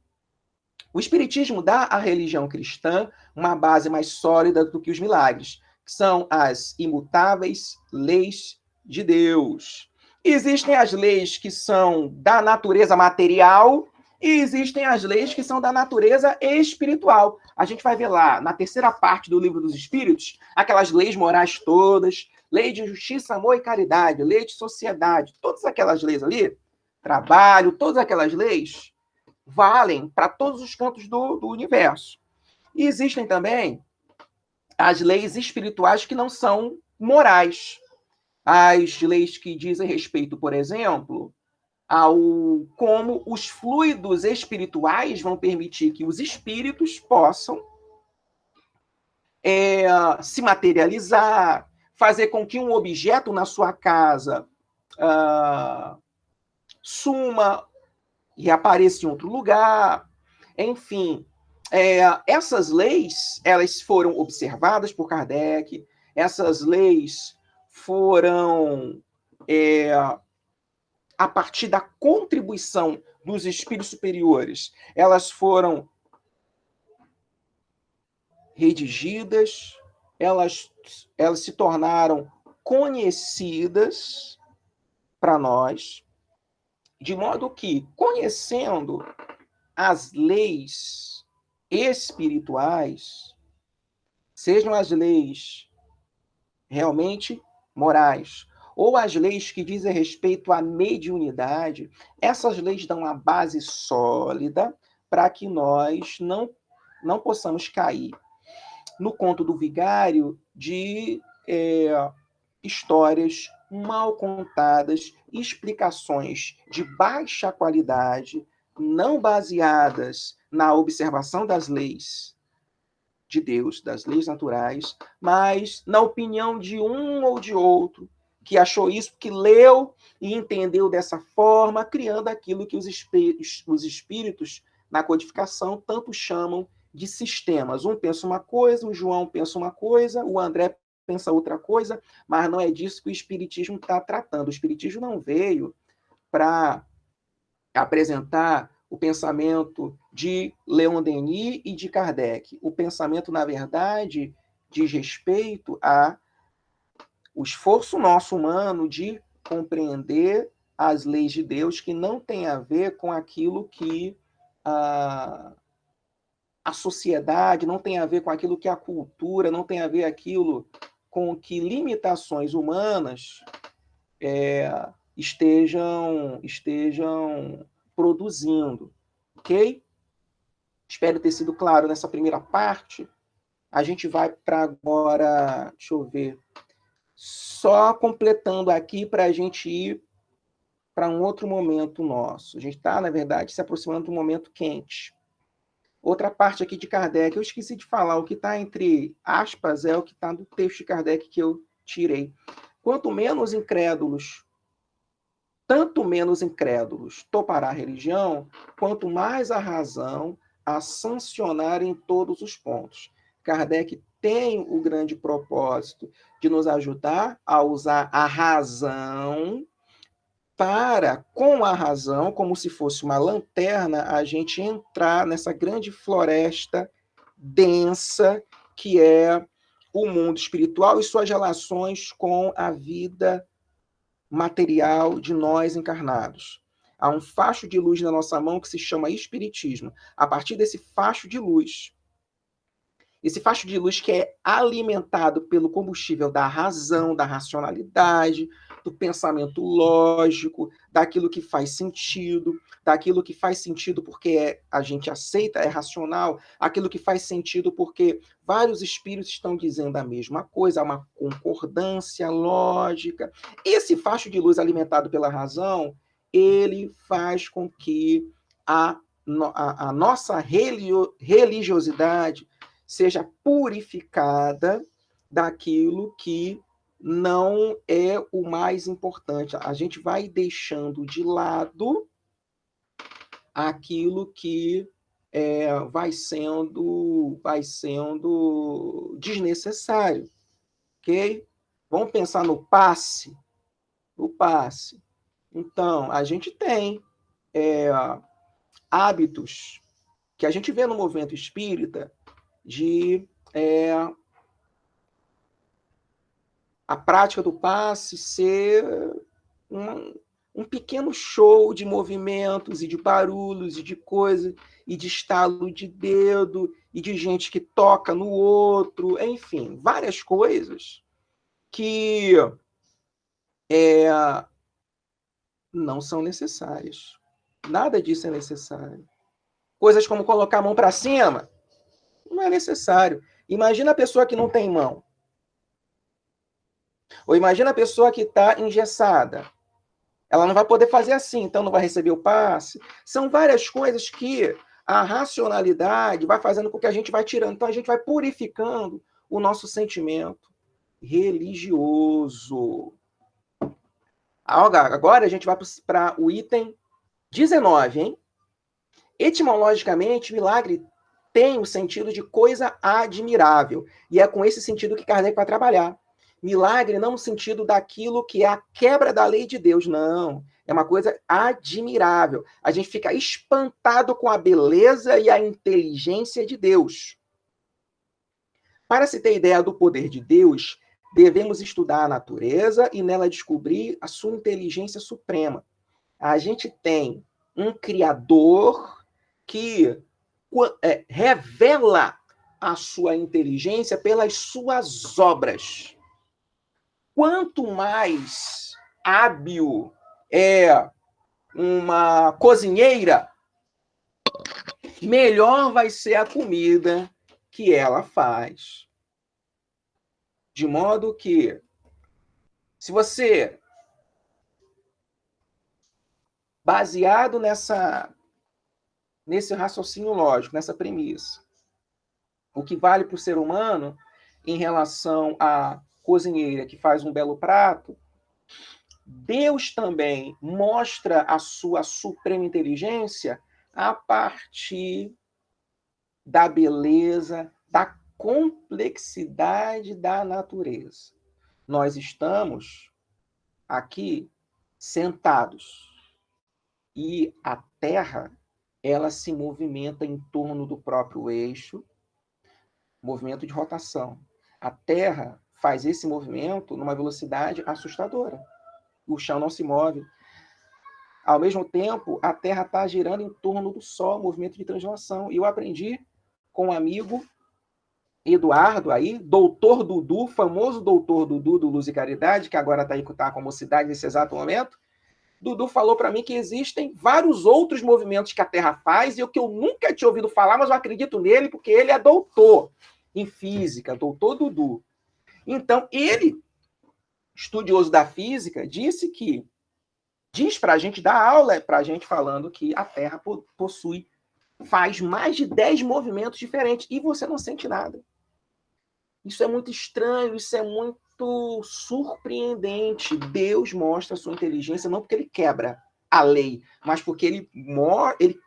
O espiritismo dá à religião cristã uma base mais sólida do que os milagres, que são as imutáveis leis de Deus. Existem as leis que são da natureza material e existem as leis que são da natureza espiritual. A gente vai ver lá, na terceira parte do Livro dos Espíritos, aquelas leis morais todas, lei de justiça, amor e caridade, lei de sociedade, todas aquelas leis ali, trabalho, todas aquelas leis valem para todos os cantos do universo. E existem também as leis espirituais que não são morais. As leis que dizem respeito, por exemplo, ao como os fluidos espirituais vão permitir que os espíritos possam se materializar, fazer com que um objeto na sua casa suma e apareça em outro lugar. Enfim, essas leis, elas foram observadas por Kardec, essas leis foram a partir da contribuição dos espíritos superiores, elas foram redigidas, elas se tornaram conhecidas para nós, de modo que, conhecendo as leis espirituais, sejam as leis realmente morais, ou as leis que dizem respeito à mediunidade, essas leis dão uma base sólida para que nós não possamos cair no conto do vigário de histórias mal contadas, explicações de baixa qualidade, não baseadas na observação das leis de Deus, das leis naturais, mas na opinião de um ou de outro, que achou isso, que leu e entendeu dessa forma, criando aquilo que os espíritos, na codificação, tanto chamam de sistemas. Um pensa uma coisa, o João pensa uma coisa, o André pensa outra coisa, mas não é disso que o espiritismo está tratando. O espiritismo não veio para apresentar o pensamento de Leon Denis e de Kardec. O pensamento, na verdade, diz respeito o esforço nosso humano de compreender as leis de Deus, que não tem a ver com aquilo que a sociedade, não tem a ver com aquilo que a cultura, não tem a ver aquilo com que limitações humanas estejam produzindo, ok? Espero ter sido claro nessa primeira parte. A gente vai para agora, deixa eu ver, só completando aqui para a gente ir para um outro momento nosso. A gente está, na verdade, se aproximando de um momento quente. Outra parte aqui de Kardec, eu esqueci de falar, o que está entre aspas é o que está no texto de Kardec que eu tirei. Quanto menos incrédulos, tanto menos incrédulos topará a religião, quanto mais a razão a sancionar em todos os pontos. Kardec tem o grande propósito de nos ajudar a usar a razão para, com a razão, como se fosse uma lanterna, a gente entrar nessa grande floresta densa que é o mundo espiritual e suas relações com a vida material de nós encarnados. Há um facho de luz na nossa mão que se chama Espiritismo. A partir desse facho de luz, esse facho de luz que é alimentado pelo combustível da razão, da racionalidade, do pensamento lógico, daquilo que faz sentido porque a gente aceita, é racional, aquilo que faz sentido porque vários espíritos estão dizendo a mesma coisa, há uma concordância lógica. Esse facho de luz alimentado pela razão, ele faz com que a nossa religiosidade seja purificada daquilo que não é o mais importante. A gente vai deixando de lado aquilo que vai sendo desnecessário, ok? Vamos pensar no passe. O passe. Então, a gente tem hábitos que a gente vê no movimento espírita de a prática do passe ser um pequeno show de movimentos e de barulhos e de coisas, e de estalo de dedo, e de gente que toca no outro, enfim, várias coisas que não são necessárias. Nada disso é necessário. Coisas como colocar a mão para cima, não é necessário. Imagina a pessoa que não tem mão. Ou imagina a pessoa que está engessada. Ela não vai poder fazer assim, então não vai receber o passe. São várias coisas que a racionalidade vai fazendo com que a gente vai tirando. Então a gente vai purificando o nosso sentimento religioso. Agora a gente vai para o item 19, hein? Etimologicamente, milagre tem o sentido de coisa admirável. E é com esse sentido que Kardec vai trabalhar. Milagre não no sentido daquilo que é a quebra da lei de Deus, não. É uma coisa admirável. A gente fica espantado com a beleza e a inteligência de Deus. Para se ter ideia do poder de Deus, devemos estudar a natureza e nela descobrir a sua inteligência suprema. A gente tem um Criador que revela a sua inteligência pelas suas obras. Quanto mais hábil é uma cozinheira, melhor vai ser a comida que ela faz. De modo que, se você, baseado nesse raciocínio lógico, nessa premissa, o que vale para o ser humano em relação à cozinheira que faz um belo prato, Deus também mostra a sua suprema inteligência a partir da beleza, da complexidade da natureza. Nós estamos aqui sentados e a Terra, ela se movimenta em torno do próprio eixo, movimento de rotação. A Terra faz esse movimento numa velocidade assustadora. O chão não se move. Ao mesmo tempo, a Terra está girando em torno do Sol, movimento de translação. E eu aprendi com um amigo, Eduardo, aí, doutor Dudu, famoso doutor Dudu do Luz e Caridade, que agora está com a mocidade nesse exato momento. Dudu falou para mim que existem vários outros movimentos que a Terra faz, e o que eu nunca tinha ouvido falar, mas eu acredito nele, porque ele é doutor em física, doutor Dudu. Então, ele, estudioso da física, diz para a gente, dá aula para a gente falando que a Terra faz mais de 10 movimentos diferentes, e você não sente nada. Isso é muito estranho, isso é muito surpreendente. Deus mostra a sua inteligência, não porque ele quebra a lei, mas porque ele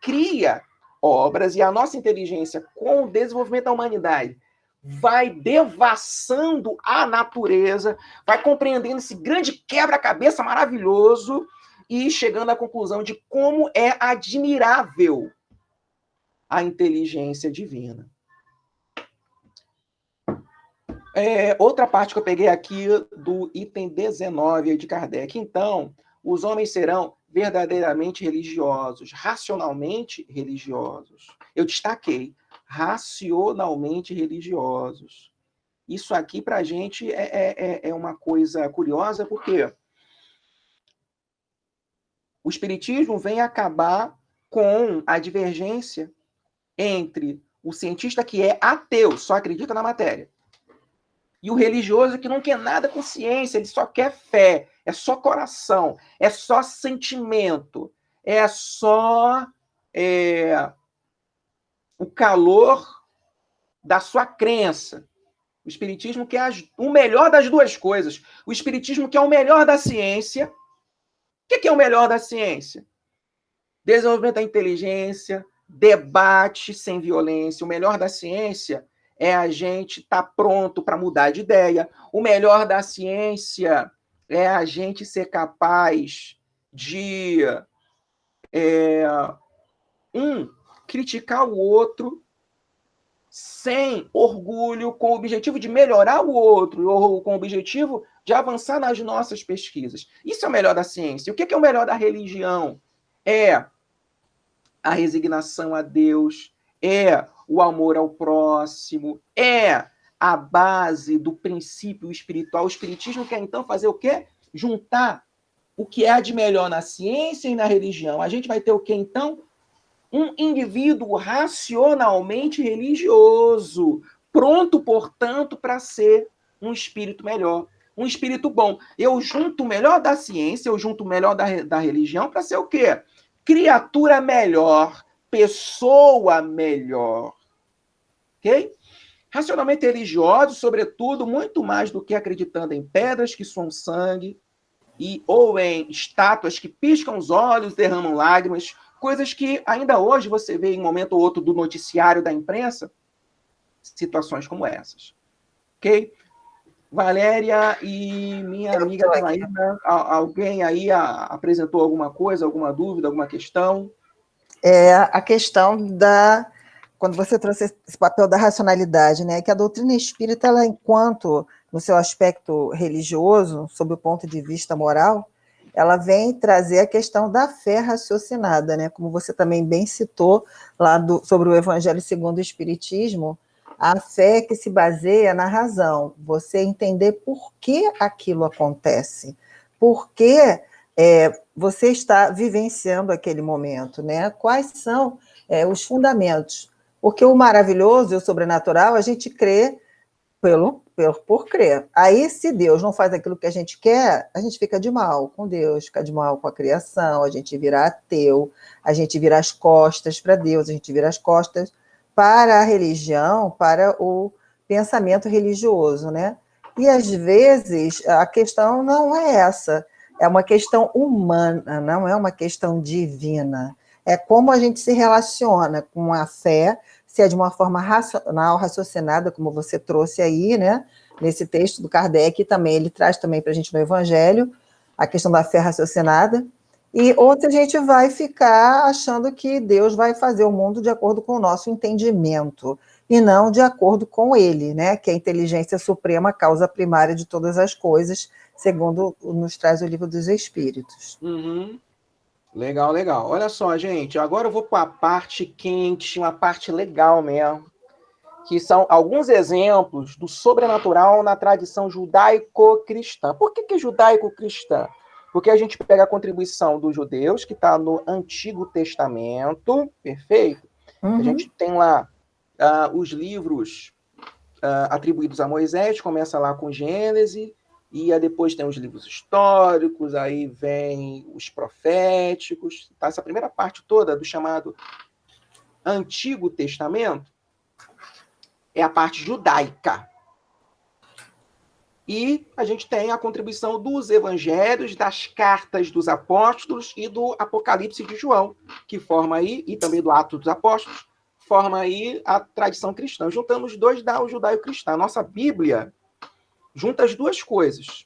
cria obras, e a nossa inteligência, com o desenvolvimento da humanidade, vai devassando a natureza, vai compreendendo esse grande quebra-cabeça maravilhoso e chegando à conclusão de como é admirável a inteligência divina. Outra parte que eu peguei aqui do item 19 de Kardec. Então, os homens serão verdadeiramente religiosos, racionalmente religiosos. Eu destaquei, racionalmente religiosos. Isso aqui, para a gente, é uma coisa curiosa, porque o Espiritismo vem acabar com a divergência entre o cientista que é ateu, só acredita na matéria, e o religioso que não quer nada com ciência, ele só quer fé, é só coração, é só sentimento, é só o calor da sua crença. O Espiritismo quer o melhor das duas coisas. O Espiritismo quer o melhor da ciência. O que é o melhor da ciência? Desenvolvimento da inteligência, debate sem violência. O melhor da ciência é a gente estar pronto para mudar de ideia. O melhor da ciência é a gente ser capaz de criticar o outro sem orgulho, com o objetivo de melhorar o outro, ou com o objetivo de avançar nas nossas pesquisas. Isso é o melhor da ciência. O que é o melhor da religião? É a resignação a Deus, é o amor ao próximo, é a base do princípio espiritual. O Espiritismo quer, então, fazer o quê? Juntar o que há de melhor na ciência e na religião. A gente vai ter o quê, então? Um indivíduo racionalmente religioso, pronto, portanto, para ser um espírito melhor, um espírito bom. Eu junto o melhor da ciência, eu junto o melhor da religião para ser o quê? Criatura melhor, pessoa melhor. Ok? Racionalmente religiosos, sobretudo, muito mais do que acreditando em pedras que suam sangue, ou em estátuas que piscam os olhos, derramam lágrimas, coisas que ainda hoje você vê em um momento ou outro do noticiário da imprensa, situações como essas. Ok? Valéria e minha amiga Janaína, alguém aí apresentou alguma coisa, alguma dúvida, alguma questão? A questão quando você trouxe esse papel da racionalidade, né, que a doutrina espírita, ela, enquanto no seu aspecto religioso, sob o ponto de vista moral, ela vem trazer a questão da fé raciocinada, né, como você também bem citou lá sobre o Evangelho segundo o Espiritismo, a fé que se baseia na razão, você entender por que aquilo acontece, por que você está vivenciando aquele momento, né? Quais são os fundamentos? Porque o maravilhoso e o sobrenatural, a gente crê por crer. Aí, se Deus não faz aquilo que a gente quer, a gente fica de mal com Deus, fica de mal com a criação, a gente vira ateu, a gente vira as costas para Deus, a gente vira as costas para a religião, para o pensamento religioso, né? E, às vezes, a questão não é essa, é uma questão humana, não é uma questão divina. É como a gente se relaciona com a fé, se é de uma forma racional, raciocinada, como você trouxe aí, né? Nesse texto do Kardec, também ele traz também para a gente no Evangelho, a questão da fé raciocinada, e outra a gente vai ficar achando que Deus vai fazer o mundo de acordo com o nosso entendimento, e não de acordo com ele, né? Que é a inteligência suprema, a causa primária de todas as coisas, segundo nos traz o Livro dos Espíritos. Uhum. Legal, legal. Olha só, gente, agora eu vou para a parte quente, uma parte legal mesmo, que são alguns exemplos do sobrenatural na tradição judaico-cristã. Por que judaico-cristã? Porque a gente pega a contribuição dos judeus, que está no Antigo Testamento, perfeito? Uhum. A gente tem lá os livros atribuídos a Moisés, começa lá com Gênesis, e depois tem os livros históricos, aí vem os proféticos, tá? Essa primeira parte toda do chamado Antigo Testamento é a parte judaica. E a gente tem a contribuição dos evangelhos, das cartas dos apóstolos e do Apocalipse de João, que forma aí, e também do Atos dos Apóstolos, forma aí a tradição cristã. Juntando os dois dá o judaico-cristão. A nossa Bíblia junta as duas coisas.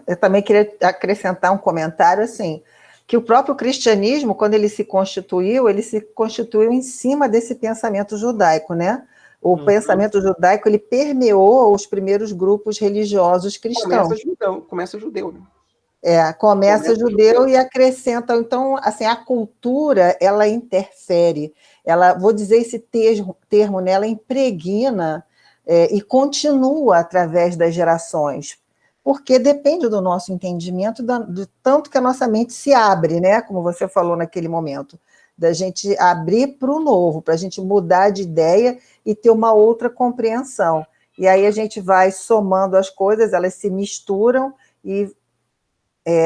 Eu também queria acrescentar um comentário assim, que o próprio cristianismo, quando ele se constituiu em cima desse pensamento judaico, né? O pensamento judaico, ele permeou os primeiros grupos religiosos cristãos. Começa judeu, né? Começa judeu e acrescenta. Então, assim, a cultura, ela interfere. Vou dizer esse termo, né? Ela impregna e continua através das gerações, porque depende do nosso entendimento, do tanto que a nossa mente se abre, né? Como você falou naquele momento, da gente abrir para o novo, para a gente mudar de ideia e ter uma outra compreensão. E aí a gente vai somando as coisas, elas se misturam e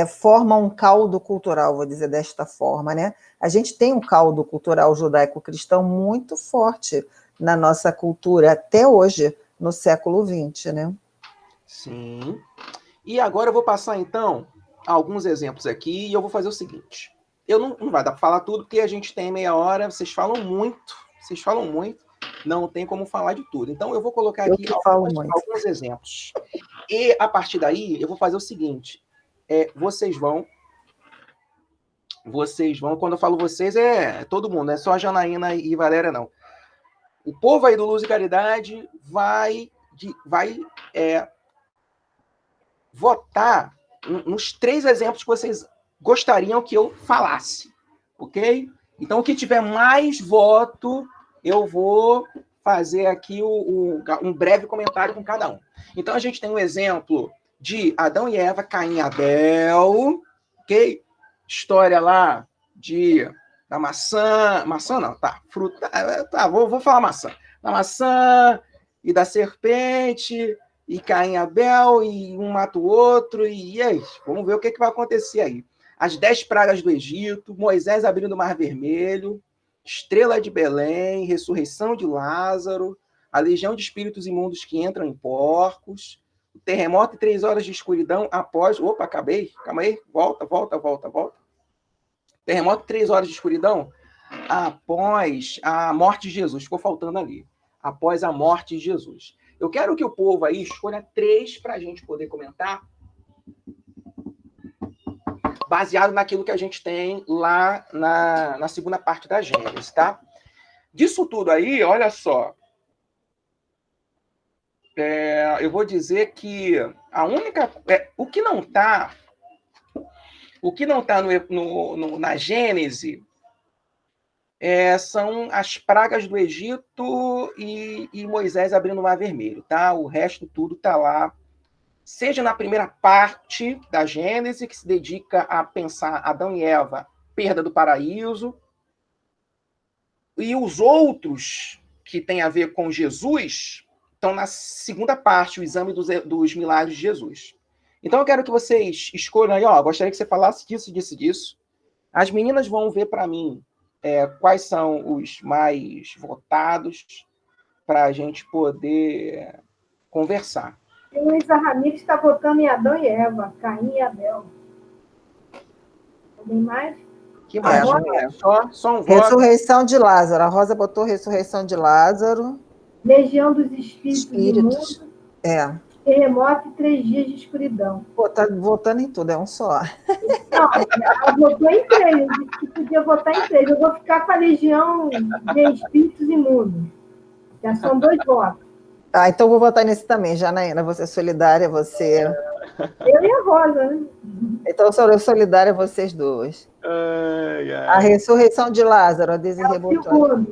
formam um caldo cultural, vou dizer desta forma, né? A gente tem um caldo cultural judaico-cristão muito forte na nossa cultura, até hoje, no século XX, né? Sim. E agora eu vou passar, então, alguns exemplos aqui, e eu vou fazer o seguinte. Eu não vai dar para falar tudo, porque a gente tem meia hora, vocês falam muito, não tem como falar de tudo. Então, eu vou colocar aqui alguns exemplos. E, a partir daí, eu vou fazer o seguinte. Vocês vão, quando eu falo vocês, é todo mundo, não é só a Janaína e Valéria, não. O povo aí do Luz e Caridade vai votar nos 3 exemplos que vocês gostariam que eu falasse, ok? Então, o que tiver mais voto, eu vou fazer aqui um breve comentário com cada um. Então, a gente tem um exemplo de Adão e Eva, Caim e Abel, ok? História lá da maçã não, tá, fruta, tá, vou falar maçã. Da maçã e da serpente, e Caim e Abel, e um mata o outro, e aí, vamos ver o que vai acontecer aí. As 10 pragas do Egito, Moisés abrindo o Mar Vermelho, estrela de Belém, ressurreição de Lázaro, a legião de espíritos imundos que entram em porcos, o terremoto e 3 horas de escuridão após... Opa, acabei. Calma aí. Volta. Terremoto e 3 horas de escuridão após a morte de Jesus. Ficou faltando ali. Após a morte de Jesus. Eu quero que o povo aí escolha 3 para a gente poder comentar, baseado naquilo que a gente tem lá na segunda parte da Gênesis, tá? Disso tudo aí, olha só. Eu vou dizer que a única... o que não está na Gênese são as pragas do Egito e Moisés abrindo o Mar Vermelho, tá? O resto tudo está lá, seja na primeira parte da Gênese, que se dedica a pensar Adão e Eva, perda do paraíso, e os outros que têm a ver com Jesus estão na segunda parte, o exame dos milagres de Jesus. Então eu quero que vocês escolham aí, gostaria que você falasse disso. As meninas vão ver para mim quais são os mais votados para a gente poder conversar. O Luísa Ramires está votando em Adão e Eva, Caim e Abel. Alguém mais? Que mais? Só um voto. Ressurreição de Lázaro. A Rosa botou ressurreição de Lázaro. Legião dos Espíritos. Terremoto e 3 dias de escuridão. Pô, tá votando em tudo, é um só. Não, ela votou em 3. Eu disse que podia votar em 3. Eu vou ficar com a Legião de Espíritos Imundos. Já são 2 votos. Então vou votar nesse também, Janaína. Você é solidária, você... Eu e a Rosa, né? Então, eu solidária, vocês 2. A ressurreição de Lázaro, a Desirê botou.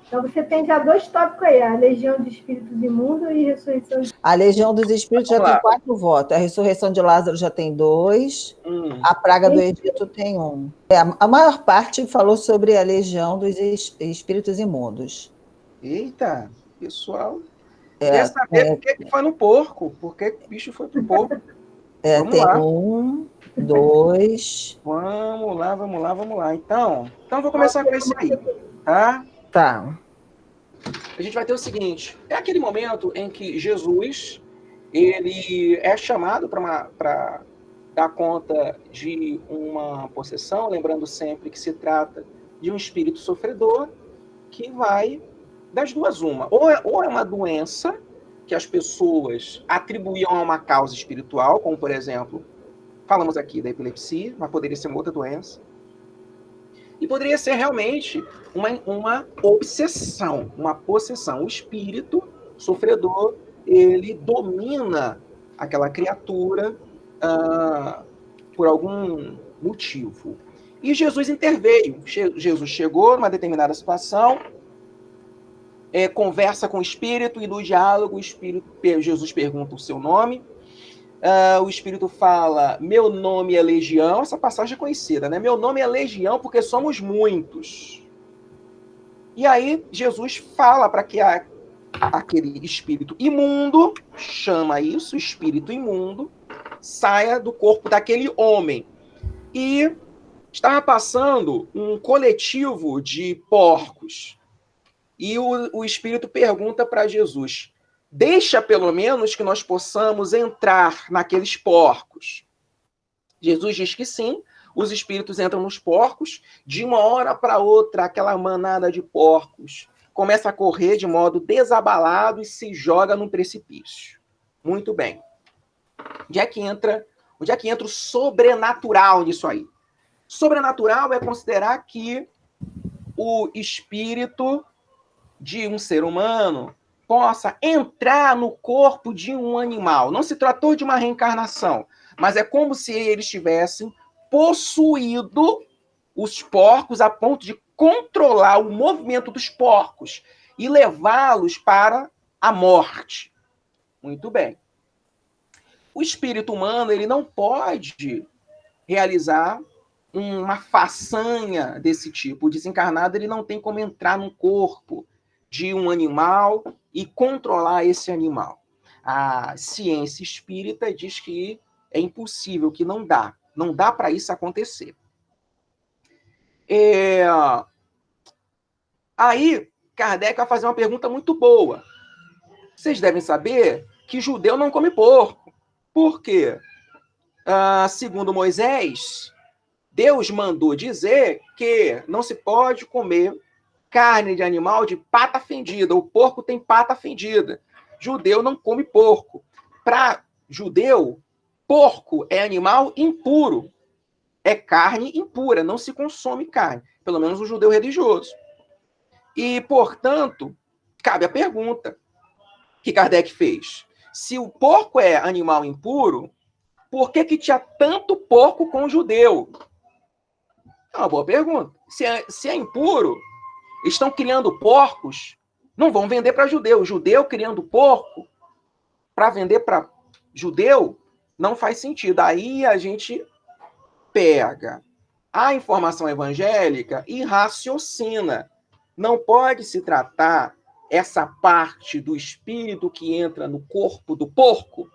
Então, você tem já 2 tópicos aí, a Legião de Espíritos Imundos e Ressurreição de... A Legião dos Espíritos já tem 4 votos, a Ressurreição de Lázaro já tem 2, a Praga do Egito tem 1. A maior parte falou sobre a Legião dos Espíritos Imundos. Eita, pessoal... Quer saber por que foi no porco? Por que o bicho foi pro porco? Tem lá. 1, 2... Vamos lá. Então eu vou começar com esse aí, tá? Tá. A gente vai ter o seguinte, é aquele momento em que Jesus, ele é chamado para dar conta de uma possessão, lembrando sempre que se trata de um espírito sofredor, que vai das duas uma. Ou é uma doença que as pessoas atribuíam a uma causa espiritual, como, por exemplo, falamos aqui da epilepsia, mas poderia ser uma outra doença. E poderia ser realmente uma obsessão, uma possessão. O espírito sofredor, ele domina aquela criatura por algum motivo. E Jesus interveio. Jesus chegou numa determinada situação, conversa com o espírito, e no diálogo Jesus pergunta o seu nome. O espírito fala: meu nome é Legião. Essa passagem é conhecida, né? Meu nome é Legião porque somos muitos. E aí Jesus fala para que aquele espírito imundo, chama isso, espírito imundo, saia do corpo daquele homem. E estava passando um coletivo de porcos. E o espírito pergunta para Jesus: deixa pelo menos que nós possamos entrar naqueles porcos. Jesus diz que sim, os espíritos entram nos porcos, de uma hora para outra, aquela manada de porcos começa a correr de modo desabalado e se joga num precipício. Muito bem. Onde é que entra o sobrenatural nisso aí? Sobrenatural é considerar que o espírito de um ser humano possa entrar no corpo de um animal. Não se tratou de uma reencarnação, mas é como se eles tivessem possuído os porcos a ponto de controlar o movimento dos porcos e levá-los para a morte. Muito bem. O espírito humano, ele não pode realizar uma façanha desse tipo. O desencarnado, ele não tem como entrar no corpo de um animal e controlar esse animal. A ciência espírita diz que é impossível, que não dá para isso acontecer. Aí, Kardec vai fazer uma pergunta muito boa. Vocês devem saber que judeu não come porco. Por quê? Segundo Moisés, Deus mandou dizer que não se pode comer carne de animal de pata fendida. O porco tem pata fendida. Judeu não come porco. Para judeu, porco é animal impuro. É carne impura, não se consome carne. Pelo menos o judeu religioso. E, portanto, cabe a pergunta que Kardec fez. Se o porco é animal impuro, por que tinha tanto porco com o judeu? É uma boa pergunta. Se é impuro, estão criando porcos, não vão vender para judeu. Judeu criando porco para vender para judeu não faz sentido. Aí a gente pega a informação evangélica e raciocina. Não pode se tratar essa parte do espírito que entra no corpo do porco.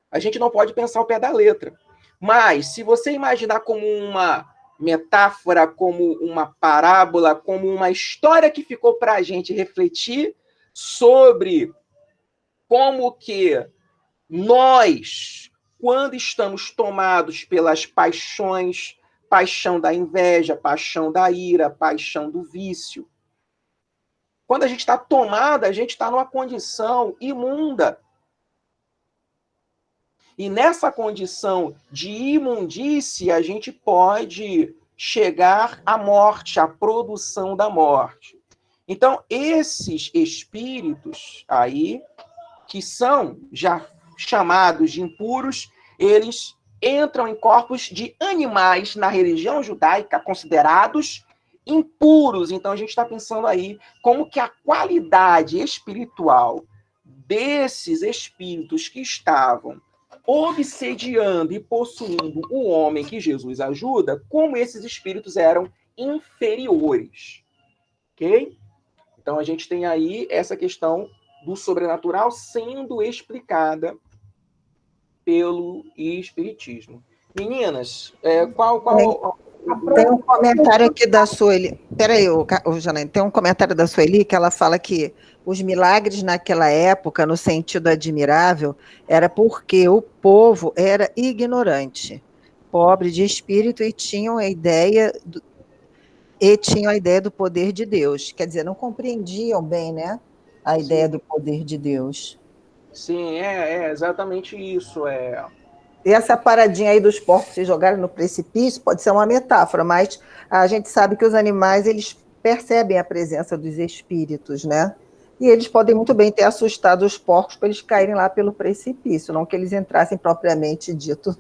A gente não pode pensar ao pé da letra. Mas, se você imaginar como uma metáfora, como uma parábola, como uma história que ficou para a gente refletir sobre como que nós, quando estamos tomados pelas paixões, paixão da inveja, paixão da ira, paixão do vício, quando a gente está tomado, a gente está numa condição imunda. E nessa condição de imundície, a gente pode chegar à morte, à produção da morte. Então, esses espíritos aí, que são já chamados de impuros, eles entram em corpos de animais na religião judaica considerados impuros. Então, a gente está pensando aí como que a qualidade espiritual desses espíritos que estavam obsediando e possuindo o homem que Jesus ajuda, como esses espíritos eram inferiores. Ok? Então, a gente tem aí essa questão do sobrenatural sendo explicada pelo espiritismo. Meninas, qual... Tem um comentário aqui da Sueli. Peraí, Janaína, tem um comentário da Sueli que ela fala que os milagres naquela época, no sentido admirável, era porque o povo era ignorante, pobre de espírito e tinham a ideia e tinham a ideia do poder de Deus. Quer dizer, não compreendiam bem, né, a ideia do poder de Deus. Sim, é exatamente isso. E essa paradinha aí dos porcos se jogarem no precipício pode ser uma metáfora, mas a gente sabe que os animais, eles percebem a presença dos espíritos, né? E eles podem muito bem ter assustado os porcos para eles caírem lá pelo precipício, não que eles entrassem propriamente dito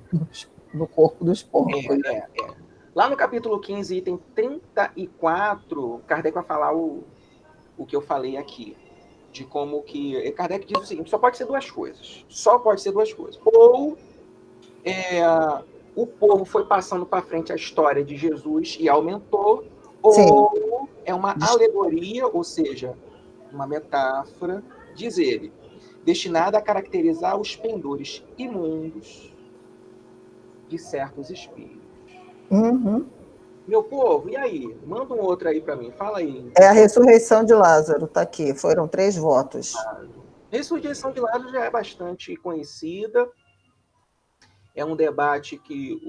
no corpo dos porcos. Lá no capítulo 15, item 34, Kardec vai falar o que eu falei aqui. De como que... Kardec diz o seguinte, só pode ser duas coisas. Só pode ser duas coisas. Ou o povo foi passando para frente a história de Jesus e aumentou, ou é uma alegoria, ou seja, uma metáfora, diz ele, destinada a caracterizar os pendores imundos de certos espíritos. Uhum. Meu povo, e aí? Manda um outro aí para mim, fala aí. É a ressurreição de Lázaro, está aqui, foram 3 votos. A ressurreição de Lázaro já é bastante conhecida, é um debate que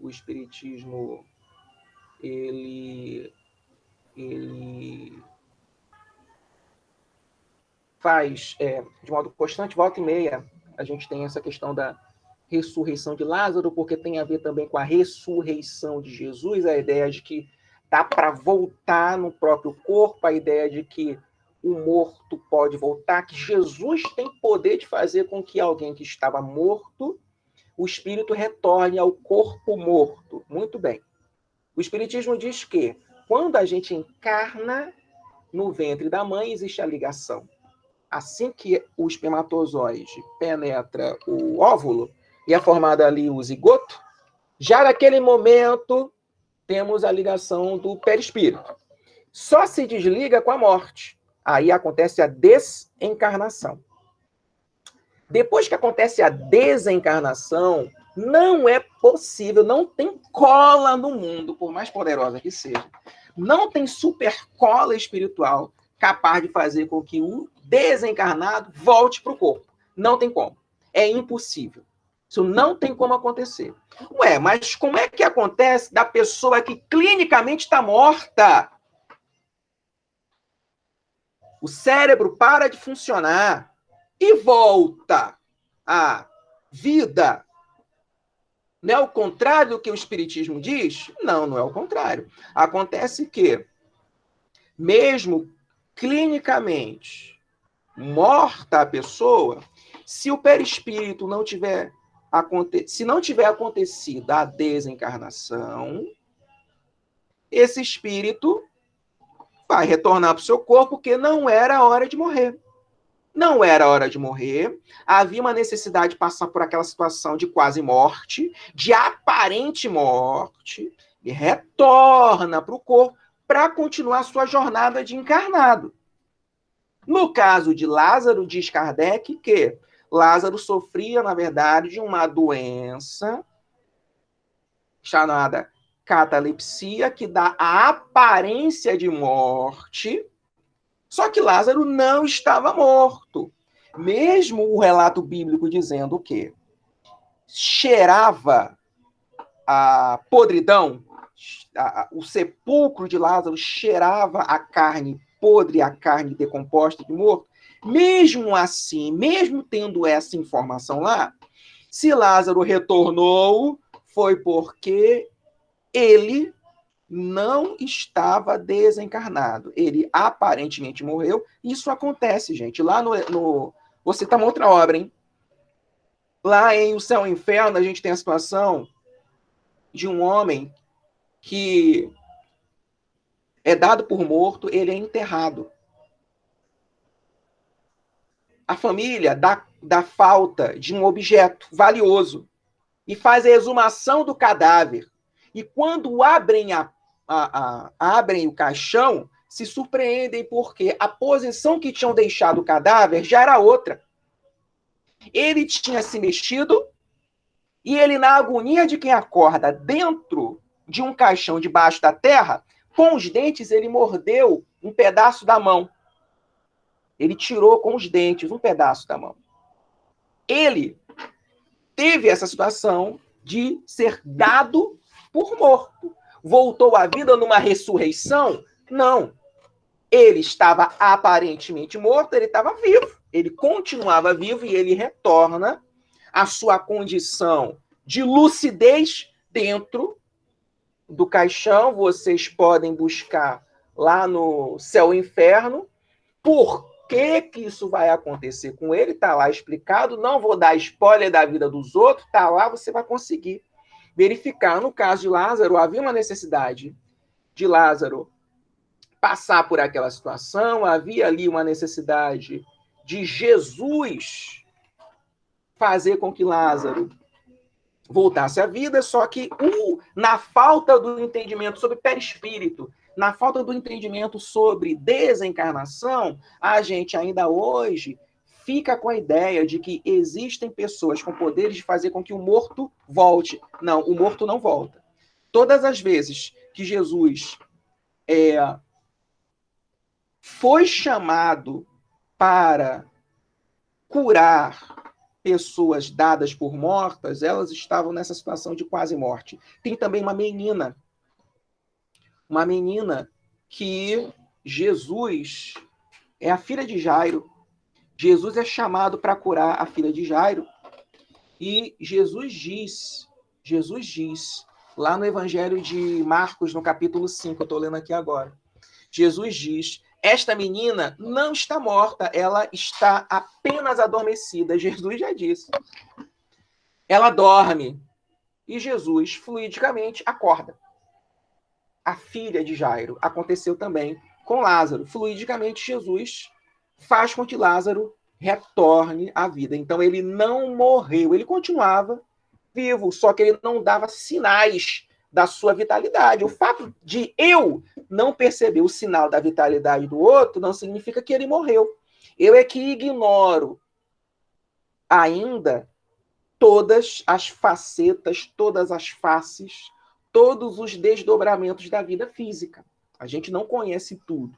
o Espiritismo ele faz de modo constante, volta e meia, a gente tem essa questão da ressurreição de Lázaro, porque tem a ver também com a ressurreição de Jesus, a ideia de que dá para voltar no próprio corpo, a ideia de que o morto pode voltar, que Jesus tem poder de fazer com que alguém que estava morto, o espírito retorne ao corpo morto. Muito bem. O Espiritismo diz que quando a gente encarna no ventre da mãe, existe a ligação. Assim que o espermatozoide penetra o óvulo e é formado ali o zigoto, já naquele momento temos a ligação do perispírito. Só se desliga com a morte. Aí acontece a desencarnação. Depois que acontece a desencarnação, não é possível, não tem cola no mundo, por mais poderosa que seja. Não tem super cola espiritual capaz de fazer com que o desencarnado volte para o corpo. Não tem como. É impossível. Isso não tem como acontecer. Ué, mas como é que acontece da pessoa que clinicamente está morta? O cérebro para de funcionar e volta à vida. Não é o contrário do que o Espiritismo diz? Não, não é o contrário. Acontece que, mesmo clinicamente morta a pessoa, se o perispírito não tiver se não tiver acontecido a desencarnação, esse espírito vai retornar para o seu corpo, porque não era a hora de morrer. Não era a hora de morrer, havia uma necessidade de passar por aquela situação de quase morte, de aparente morte, e retorna para o corpo para continuar sua jornada de encarnado. No caso de Lázaro, diz Kardec que Lázaro sofria, na verdade, de uma doença chamada catalepsia, que dá a aparência de morte. Só que Lázaro não estava morto. Mesmo o relato bíblico dizendo que cheirava a podridão, o sepulcro de Lázaro cheirava a carne podre, a carne decomposta de morto, mesmo assim, mesmo tendo essa informação lá, se Lázaro retornou, foi porque ele não estava desencarnado. Ele aparentemente morreu. Isso acontece, gente. Lá no... Vou citar uma outra obra, hein? Lá em O Céu e o Inferno, a gente tem a situação de um homem que é dado por morto, ele é enterrado. A família dá falta de um objeto valioso e faz a exumação do cadáver. E quando abrem abrem o caixão, se surpreendem porque a posição que tinham deixado o cadáver já era outra. Ele tinha se mexido e ele, na agonia de quem acorda dentro de um caixão debaixo da terra, com os dentes ele mordeu um pedaço da mão. Ele tirou com os dentes um pedaço da mão. Ele teve essa situação de ser dado por morto. voltou à vida numa ressurreição? Não. Ele estava aparentemente morto, ele estava vivo. Ele continuava vivo e ele retorna à sua condição de lucidez dentro do caixão. Vocês podem buscar lá no Céu e Inferno. Por que isso vai acontecer com ele? Está lá explicado. Não vou dar spoiler da vida dos outros. Está lá, você vai conseguir verificar. No caso de Lázaro, havia uma necessidade de Lázaro passar por aquela situação. Havia ali uma necessidade de Jesus fazer com que Lázaro voltasse à vida, só que na falta do entendimento sobre perispírito, na falta do entendimento sobre desencarnação, a gente ainda hoje fica com a ideia de que existem pessoas com poderes de fazer com que o morto volte. Não, o morto não volta. Todas as vezes que Jesus foi chamado para curar pessoas dadas por mortas, elas estavam nessa situação de quase morte. Tem também uma menina que Jesus é a filha de Jairo. Jesus é chamado para curar a filha de Jairo. E Jesus diz, lá no Evangelho de Marcos, no capítulo 5, eu estou lendo aqui agora, Jesus diz: esta menina não está morta, ela está apenas adormecida. Jesus já disse. Ela dorme. E Jesus, fluidicamente, acorda. A filha de Jairo. Aconteceu também com Lázaro. Fluidicamente, Jesus faz com que Lázaro retorne à vida. Então, ele não morreu. Ele continuava vivo, só que ele não dava sinais da sua vitalidade. O fato de eu não perceber o sinal da vitalidade do outro não significa que ele morreu. Eu é que ignoro ainda todas as facetas, todas as faces, todos os desdobramentos da vida física. A gente não conhece tudo.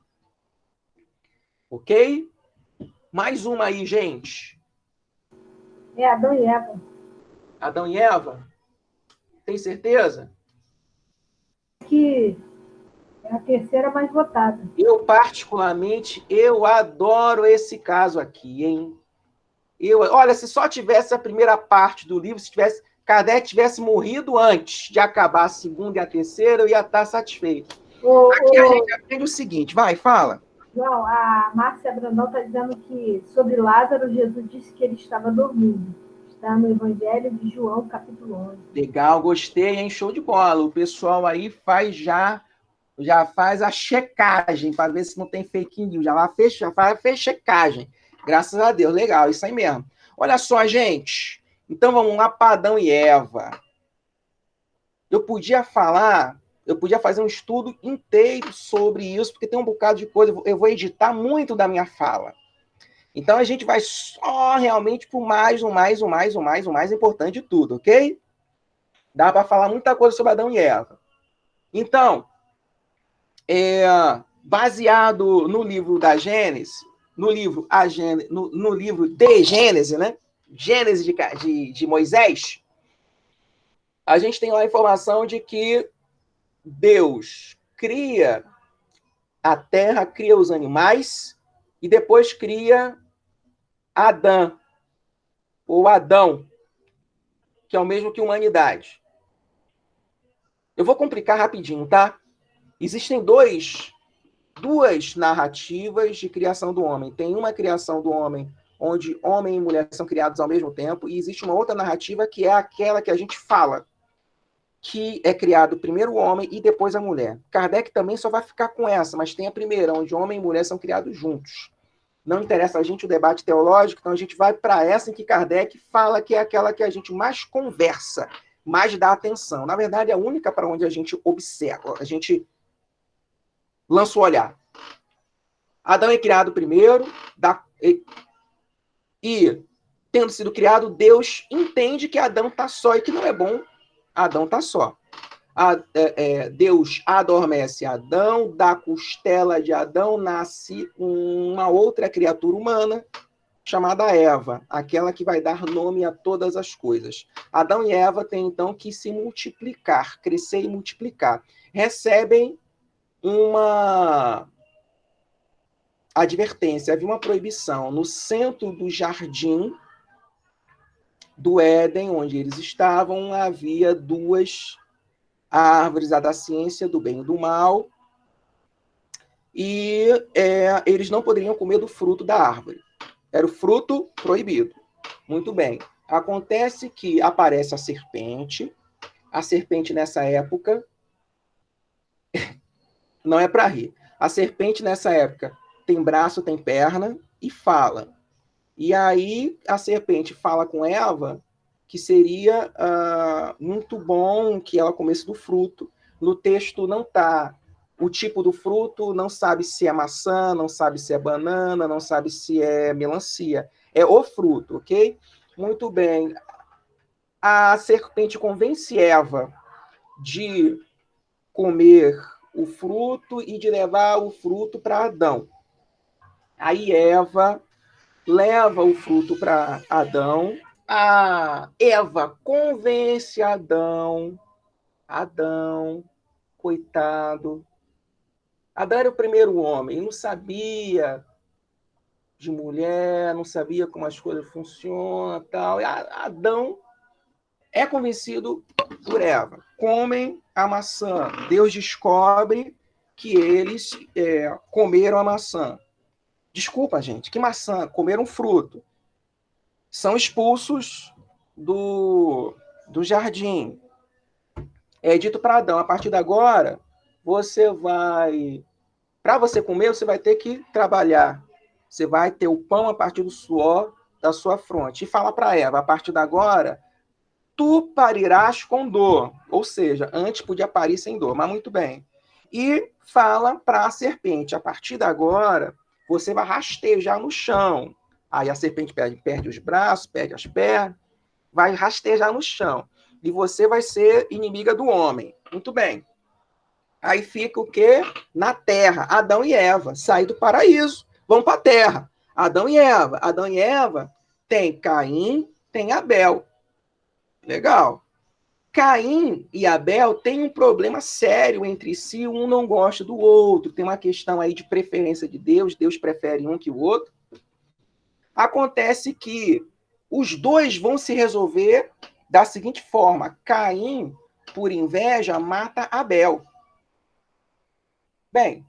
Ok? Mais uma aí, gente. É Adão e Eva. Adão e Eva? Tem certeza? Que é a terceira mais votada. Eu, particularmente, eu adoro esse caso aqui, hein? Olha, se só tivesse a primeira parte do livro, se Kardec tivesse morrido antes de acabar a segunda e a terceira, eu ia estar satisfeito. Aqui a gente aprende o seguinte, vai, fala. Não, a Márcia Brandão está dizendo que sobre Lázaro, Jesus disse que ele estava dormindo. Está no Evangelho de João, capítulo 11. Legal, gostei, hein? Show de bola. O pessoal aí já faz a checagem para ver se não tem fake news. Já fez checagem. Graças a Deus. Legal, isso aí mesmo. Olha só, gente. Então vamos lá para Adão e Eva. Eu podia fazer um estudo inteiro sobre isso, porque tem um bocado de coisa. Eu vou editar muito da minha fala. Então, a gente vai só realmente para o mais importante de tudo, ok? Dá para falar muita coisa sobre Adão e Eva. Então, baseado no livro da Gênesis, no livro de Gênesis, né? Gênesis de Moisés, a gente tem lá a informação de que Deus cria a terra, cria os animais e depois cria Adão, ou Adão, que é o mesmo que humanidade. Eu vou complicar rapidinho, tá? Existem duas narrativas de criação do homem. Tem uma criação do homem onde homem e mulher são criados ao mesmo tempo, e existe uma outra narrativa que é aquela que a gente fala, que é criado primeiro o homem e depois a mulher. Kardec também só vai ficar com essa, mas tem a primeira, onde homem e mulher são criados juntos. Não interessa a gente o debate teológico, então a gente vai para essa em que Kardec fala que é aquela que a gente mais conversa, mais dá atenção. Na verdade, é a única para onde a gente observa, a gente lança o olhar. Adão é criado primeiro, e tendo sido criado, Deus entende que Adão está só e que não é bom Adão está só. Deus adormece Adão, da costela de Adão nasce uma outra criatura humana, chamada Eva, aquela que vai dar nome a todas as coisas. Adão e Eva têm, então, que se multiplicar, crescer e multiplicar. Recebem uma advertência, havia uma proibição. No centro do jardim do Éden, onde eles estavam, havia 2 árvores, a da ciência do bem e do mal, e eles não poderiam comer do fruto da árvore. Era o fruto proibido. Muito bem. Acontece que aparece a serpente nessa época, não é para rir, a serpente nessa época tem braço, tem perna e fala. E aí a serpente fala com Eva que seria muito bom que ela comesse do fruto. No texto não está o tipo do fruto, não sabe se é maçã, não sabe se é banana, não sabe se é melancia. É o fruto, ok? Muito bem. A serpente convence Eva de comer o fruto e de levar o fruto para Adão. Aí Eva leva o fruto para Adão. A Eva convence Adão. Adão, coitado. Adão era o primeiro homem, não sabia de mulher, não sabia como as coisas funcionam, tal. E Adão é convencido por Eva. Comem a maçã. Deus descobre que eles comeram a maçã. Desculpa, gente, que maçã? Comeram fruto. São expulsos do jardim. É dito para Adão, a partir de agora, você vai... Para você comer, você vai ter que trabalhar. Você vai ter o pão a partir do suor da sua fronte. E fala para Eva, a partir de agora, tu parirás com dor. Ou seja, antes podia parir sem dor, mas muito bem. E fala para a serpente, a partir de agora, você vai rastejar no chão. Aí a serpente perde os braços, perde as pernas, vai rastejar no chão. E você vai ser inimiga do homem. Muito bem. Aí fica o quê? Na terra. Adão e Eva. Saem do paraíso. Vão para a terra. Adão e Eva. Adão e Eva tem Caim, tem Abel. Legal. Caim e Abel têm um problema sério entre si. Um não gosta do outro. Tem uma questão aí de preferência de Deus. Deus prefere um que o outro. Acontece que os dois vão se resolver da seguinte forma. Caim, por inveja, mata Abel. Bem,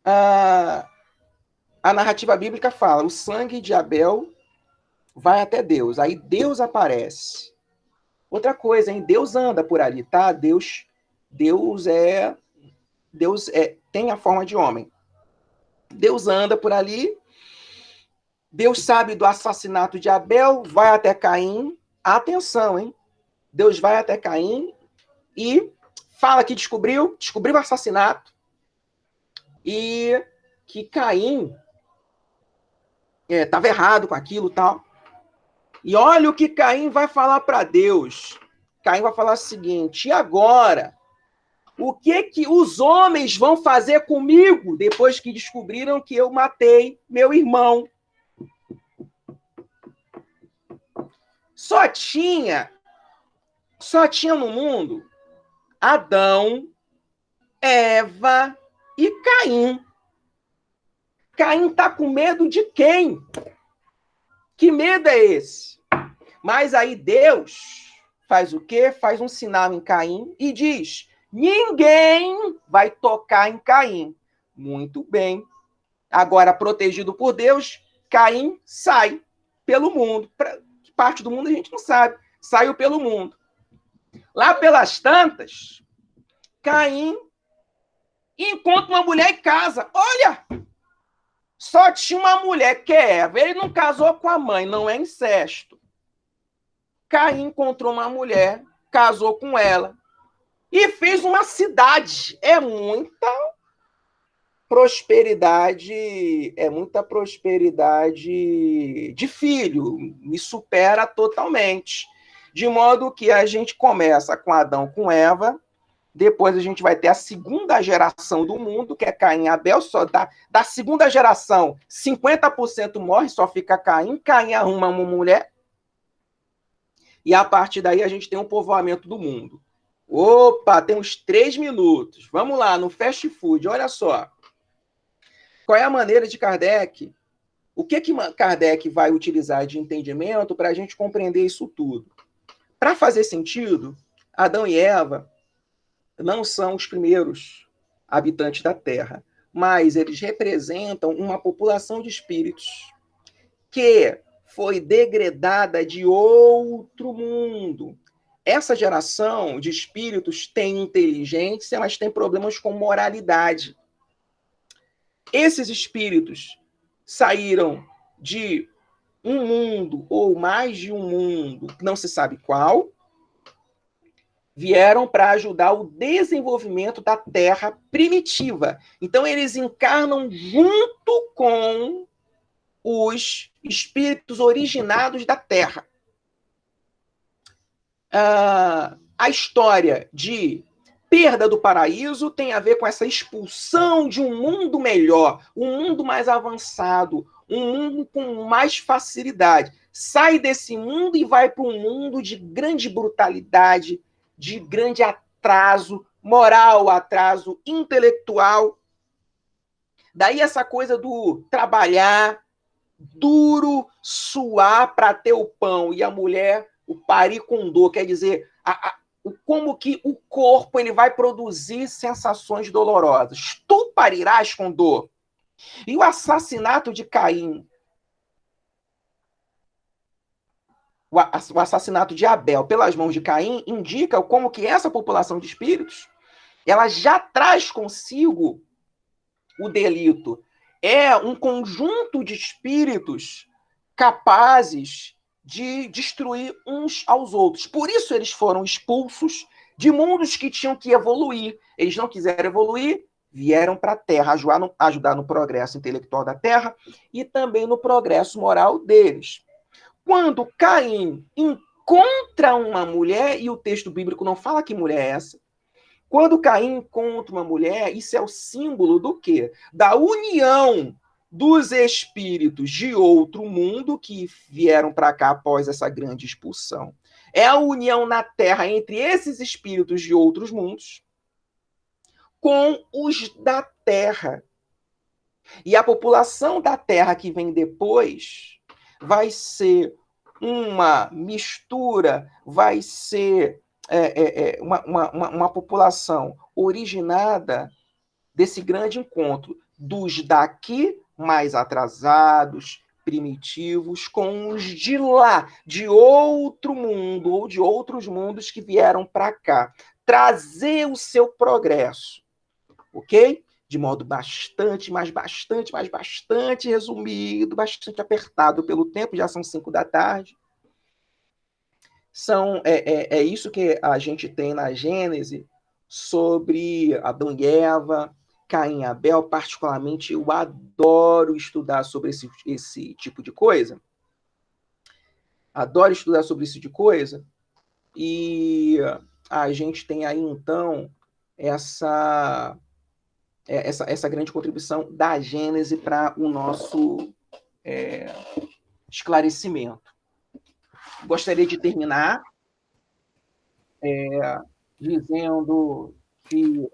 a narrativa bíblica fala, o sangue de Abel vai até Deus. Aí Deus aparece. Outra coisa, hein? Deus anda por ali, tá? Deus tem a forma de homem. Deus anda por ali. Deus sabe do assassinato de Abel, vai até Caim. Atenção, hein? Deus vai até Caim e fala que descobriu o assassinato e que Caim estava errado com aquilo e tal. E olha o que Caim vai falar para Deus. Caim vai falar o seguinte, e agora? O que os homens vão fazer comigo depois que descobriram que eu matei meu irmão? Só tinha no mundo Adão, Eva e Caim. Caim está com medo de quem? Que medo é esse? Mas aí Deus faz o quê? Faz um sinal em Caim e diz, ninguém vai tocar em Caim. Muito bem. Agora, protegido por Deus, Caim sai pelo mundo. Que parte do mundo a gente não sabe. Saiu pelo mundo. Lá pelas tantas, Caim encontra uma mulher em casa. Olha! Só tinha uma mulher, que é Eva. Ele não casou com a mãe, não é incesto. Caim encontrou uma mulher, casou com ela e fez uma cidade. É muita prosperidade de filho. Me supera totalmente. De modo que a gente começa com Adão, com Eva, Depois a gente vai ter a segunda geração do mundo, que é Caim e Abel. Só da segunda geração, 50% morre, só fica Caim. Caim arruma uma mulher. E a partir daí a gente tem um povoamento do mundo. Opa, tem uns 3 minutos. Vamos lá, no fast food, olha só. Qual é a maneira de Kardec? O que Kardec vai utilizar de entendimento para a gente compreender isso tudo? Para fazer sentido, Adão e Eva não são os primeiros habitantes da Terra, mas eles representam uma população de espíritos que foi degradada de outro mundo. Essa geração de espíritos tem inteligência, mas tem problemas com moralidade. Esses espíritos saíram de um mundo, ou mais de um mundo, não se sabe qual, vieram para ajudar o desenvolvimento da Terra primitiva. Então, eles encarnam junto com os espíritos originados da Terra. A história de perda do paraíso tem a ver com essa expulsão de um mundo melhor, um mundo mais avançado, um mundo com mais facilidade. Sai desse mundo e vai para um mundo de grande brutalidade, de grande atraso moral, atraso intelectual. Daí essa coisa do trabalhar duro, suar para ter o pão, e a mulher, o parir com dor, quer dizer, como que o corpo ele vai produzir sensações dolorosas. Tu parirás com dor. E o assassinato de Caim, o assassinato de Abel pelas mãos de Caim, indica como que essa população de espíritos, ela já traz consigo o delito. É um conjunto de espíritos capazes de destruir uns aos outros. Por isso eles foram expulsos de mundos que tinham que evoluir. Eles não quiseram evoluir, vieram para a Terra ajudar no progresso intelectual da Terra e também no progresso moral deles. Quando Caim encontra uma mulher, e o texto bíblico não fala que mulher é essa, quando Caim encontra uma mulher, isso é o símbolo do quê? Da união dos espíritos de outro mundo que vieram para cá após essa grande expulsão. É a união na Terra entre esses espíritos de outros mundos com os da Terra. E a população da Terra que vem depois vai ser uma mistura, vai ser uma população originada desse grande encontro dos daqui mais atrasados, primitivos, com os de lá, de outro mundo, ou de outros mundos que vieram para cá, trazer o seu progresso, ok? De modo bastante resumido, bastante apertado pelo tempo, já são 5 da tarde. É isso que a gente tem na Gênese sobre Adão e Eva, Caim e Abel. Particularmente, eu adoro estudar sobre esse tipo de coisa. Adoro estudar sobre esse tipo de coisa. E a gente tem aí, então, essa grande contribuição da Gênese para o nosso esclarecimento. Gostaria de terminar dizendo que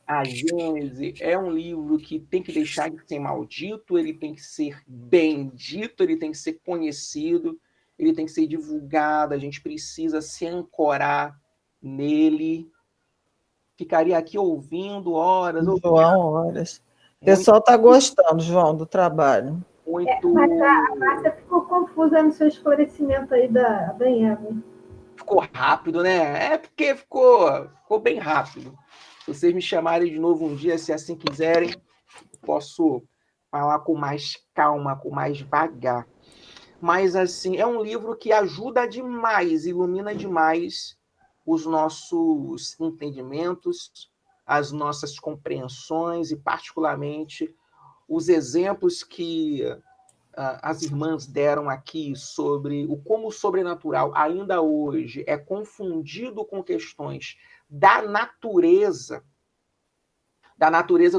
a Gênese é um livro que tem que deixar de ser maldito, ele tem que ser bendito, ele tem que ser conhecido, ele tem que ser divulgado, a gente precisa se ancorar nele. Ficaria aqui ouvindo horas. João, horas. O pessoal está gostando, João, do trabalho. Muito... mas a Márcia ficou confusa no seu esclarecimento aí da Eva. Ficou rápido, né? É porque ficou bem rápido. Se vocês me chamarem de novo um dia, se assim quiserem, posso falar com mais calma, com mais vagar. Mas, assim, é um livro que ajuda demais, ilumina demais os nossos entendimentos, as nossas compreensões e, particularmente, os exemplos que as irmãs deram aqui sobre como o sobrenatural, ainda hoje, é confundido com questões da natureza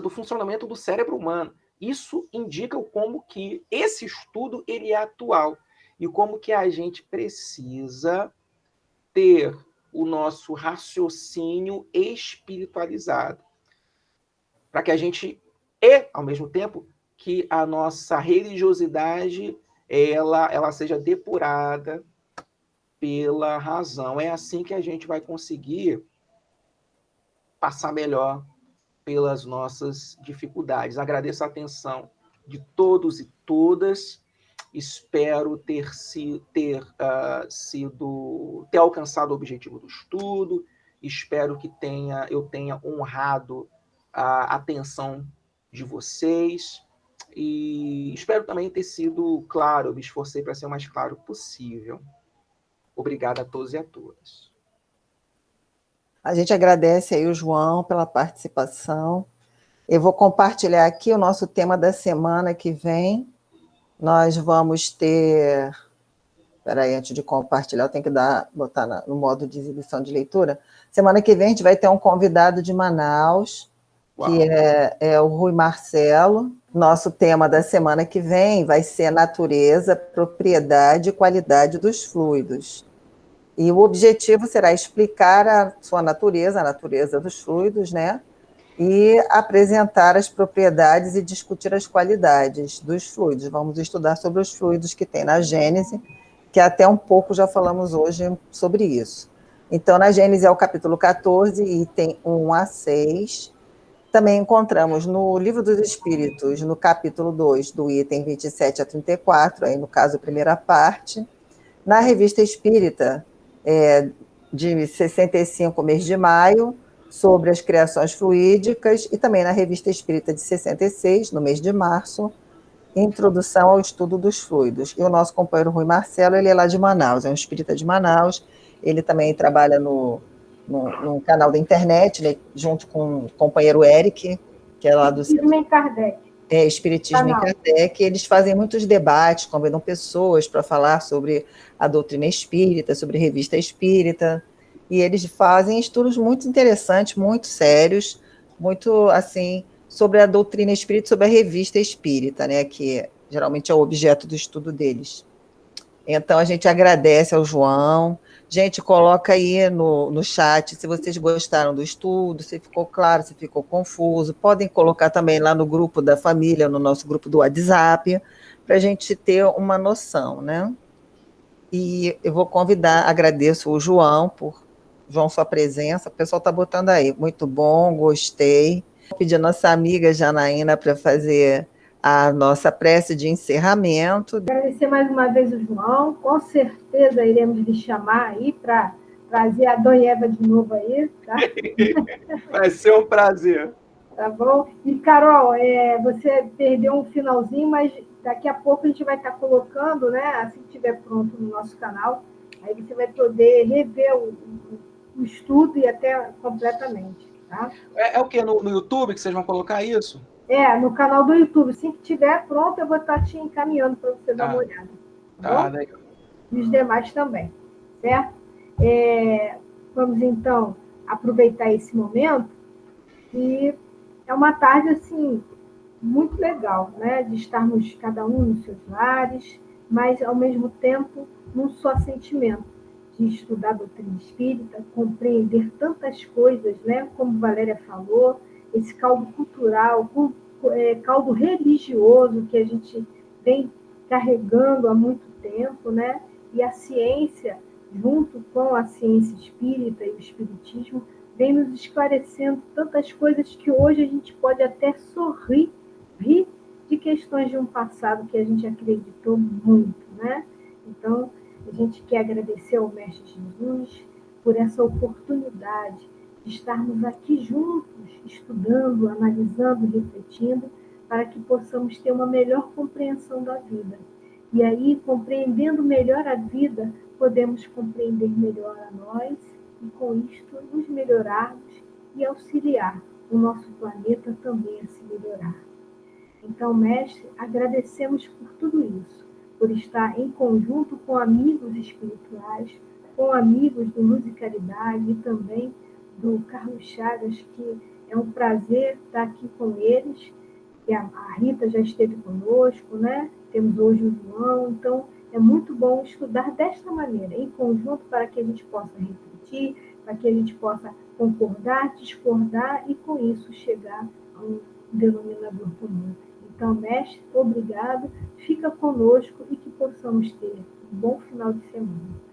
do funcionamento do cérebro humano. Isso indica como que esse estudo ele é atual e como que a gente precisa ter o nosso raciocínio espiritualizado, para que a gente, ao mesmo tempo, que a nossa religiosidade ela seja depurada pela razão. É assim que a gente vai conseguir passar melhor pelas nossas dificuldades. Agradeço a atenção de todos e todas. Espero ter alcançado o objetivo do estudo. Espero que eu tenha honrado a atenção de vocês. E espero também ter sido claro, me esforcei para ser o mais claro possível. Obrigado a todos e a todas. A gente agradece aí o João pela participação. Eu vou compartilhar aqui o nosso tema da semana que vem. Nós vamos ter... Espera aí, antes de compartilhar, eu tenho que botar no modo de exibição de leitura. Semana que vem a gente vai ter um convidado de Manaus, que é o Rui Marcelo. Nosso tema da semana que vem vai ser natureza, propriedade e qualidade dos fluidos. E o objetivo será explicar a sua natureza, a natureza dos fluidos, né? E apresentar as propriedades e discutir as qualidades dos fluidos. Vamos estudar sobre os fluidos que tem na Gênese, que até um pouco já falamos hoje sobre isso. Então, na Gênese é o capítulo 14, item 1 a 6. Também encontramos no Livro dos Espíritos, no capítulo 2, do item 27 a 34, aí no caso a primeira parte. Na Revista Espírita, de 65, mês de maio, sobre as criações fluídicas, e também na Revista Espírita de 66, no mês de março, Introdução ao Estudo dos Fluidos. E o nosso companheiro Rui Marcelo, ele é lá de Manaus, é um espírita de Manaus, ele também trabalha no canal da internet, né, junto com o companheiro Eric, que é lá do... Espiritismo em Kardec. Espiritismo em Kardec. Eles fazem muitos debates, convidam pessoas para falar sobre a doutrina espírita, sobre a revista espírita, e eles fazem estudos muito interessantes, muito sérios, muito, assim, sobre a doutrina espírita, sobre a revista espírita, né, que geralmente é o objeto do estudo deles. Então, a gente agradece ao João. Gente, coloca aí no chat se vocês gostaram do estudo, se ficou claro, se ficou confuso. Podem colocar também lá no grupo da família, no nosso grupo do WhatsApp, para a gente ter uma noção, né? E eu vou convidar, agradeço o João, sua presença. O pessoal está botando aí, muito bom, gostei. Vou pedir a nossa amiga Janaína para fazer a nossa prece de encerramento. Agradecer mais uma vez o João, com certeza iremos lhe chamar aí para trazer a Dona Eva de novo aí, tá? Vai ser um prazer. Tá bom? E, Carol, você perdeu um finalzinho, mas daqui a pouco a gente vai estar colocando, né? Assim que estiver pronto no nosso canal, aí você vai poder rever o estudo e até completamente, tá? É o quê? No YouTube que vocês vão colocar isso? No canal do YouTube. Assim que estiver pronto, eu vou estar te encaminhando para você dar uma olhada. Tá, legal. E os demais também, certo? Vamos, então, aproveitar esse momento. E é uma tarde, assim, muito legal, né? De estarmos cada um nos seus lares, mas, ao mesmo tempo, num só sentimento de estudar a doutrina espírita, compreender tantas coisas, né? Como Valéria falou, esse caldo cultural, caldo religioso que a gente vem carregando há muito tempo, né? E a ciência, junto com a ciência espírita e o espiritismo, vem nos esclarecendo tantas coisas que hoje a gente pode até rir de questões de um passado que a gente acreditou muito, né? Então, a gente quer agradecer ao Mestre Jesus por essa oportunidade de estarmos aqui juntos, estudando, analisando, refletindo, para que possamos ter uma melhor compreensão da vida. E aí, compreendendo melhor a vida, podemos compreender melhor a nós e, com isto, nos melhorarmos e auxiliar o nosso planeta também a se melhorar. Então, mestre, agradecemos por tudo isso, por estar em conjunto com amigos espirituais, com amigos do Luz e Caridade e também do Carlos Chagas, que é um prazer estar aqui com eles, que a Rita já esteve conosco, né? Temos hoje o João, então é muito bom estudar desta maneira, em conjunto, para que a gente possa refletir, para que a gente possa concordar, discordar e, com isso, chegar a um denominador comum. Então, mestre, obrigado, fica conosco e que possamos ter um bom final de semana.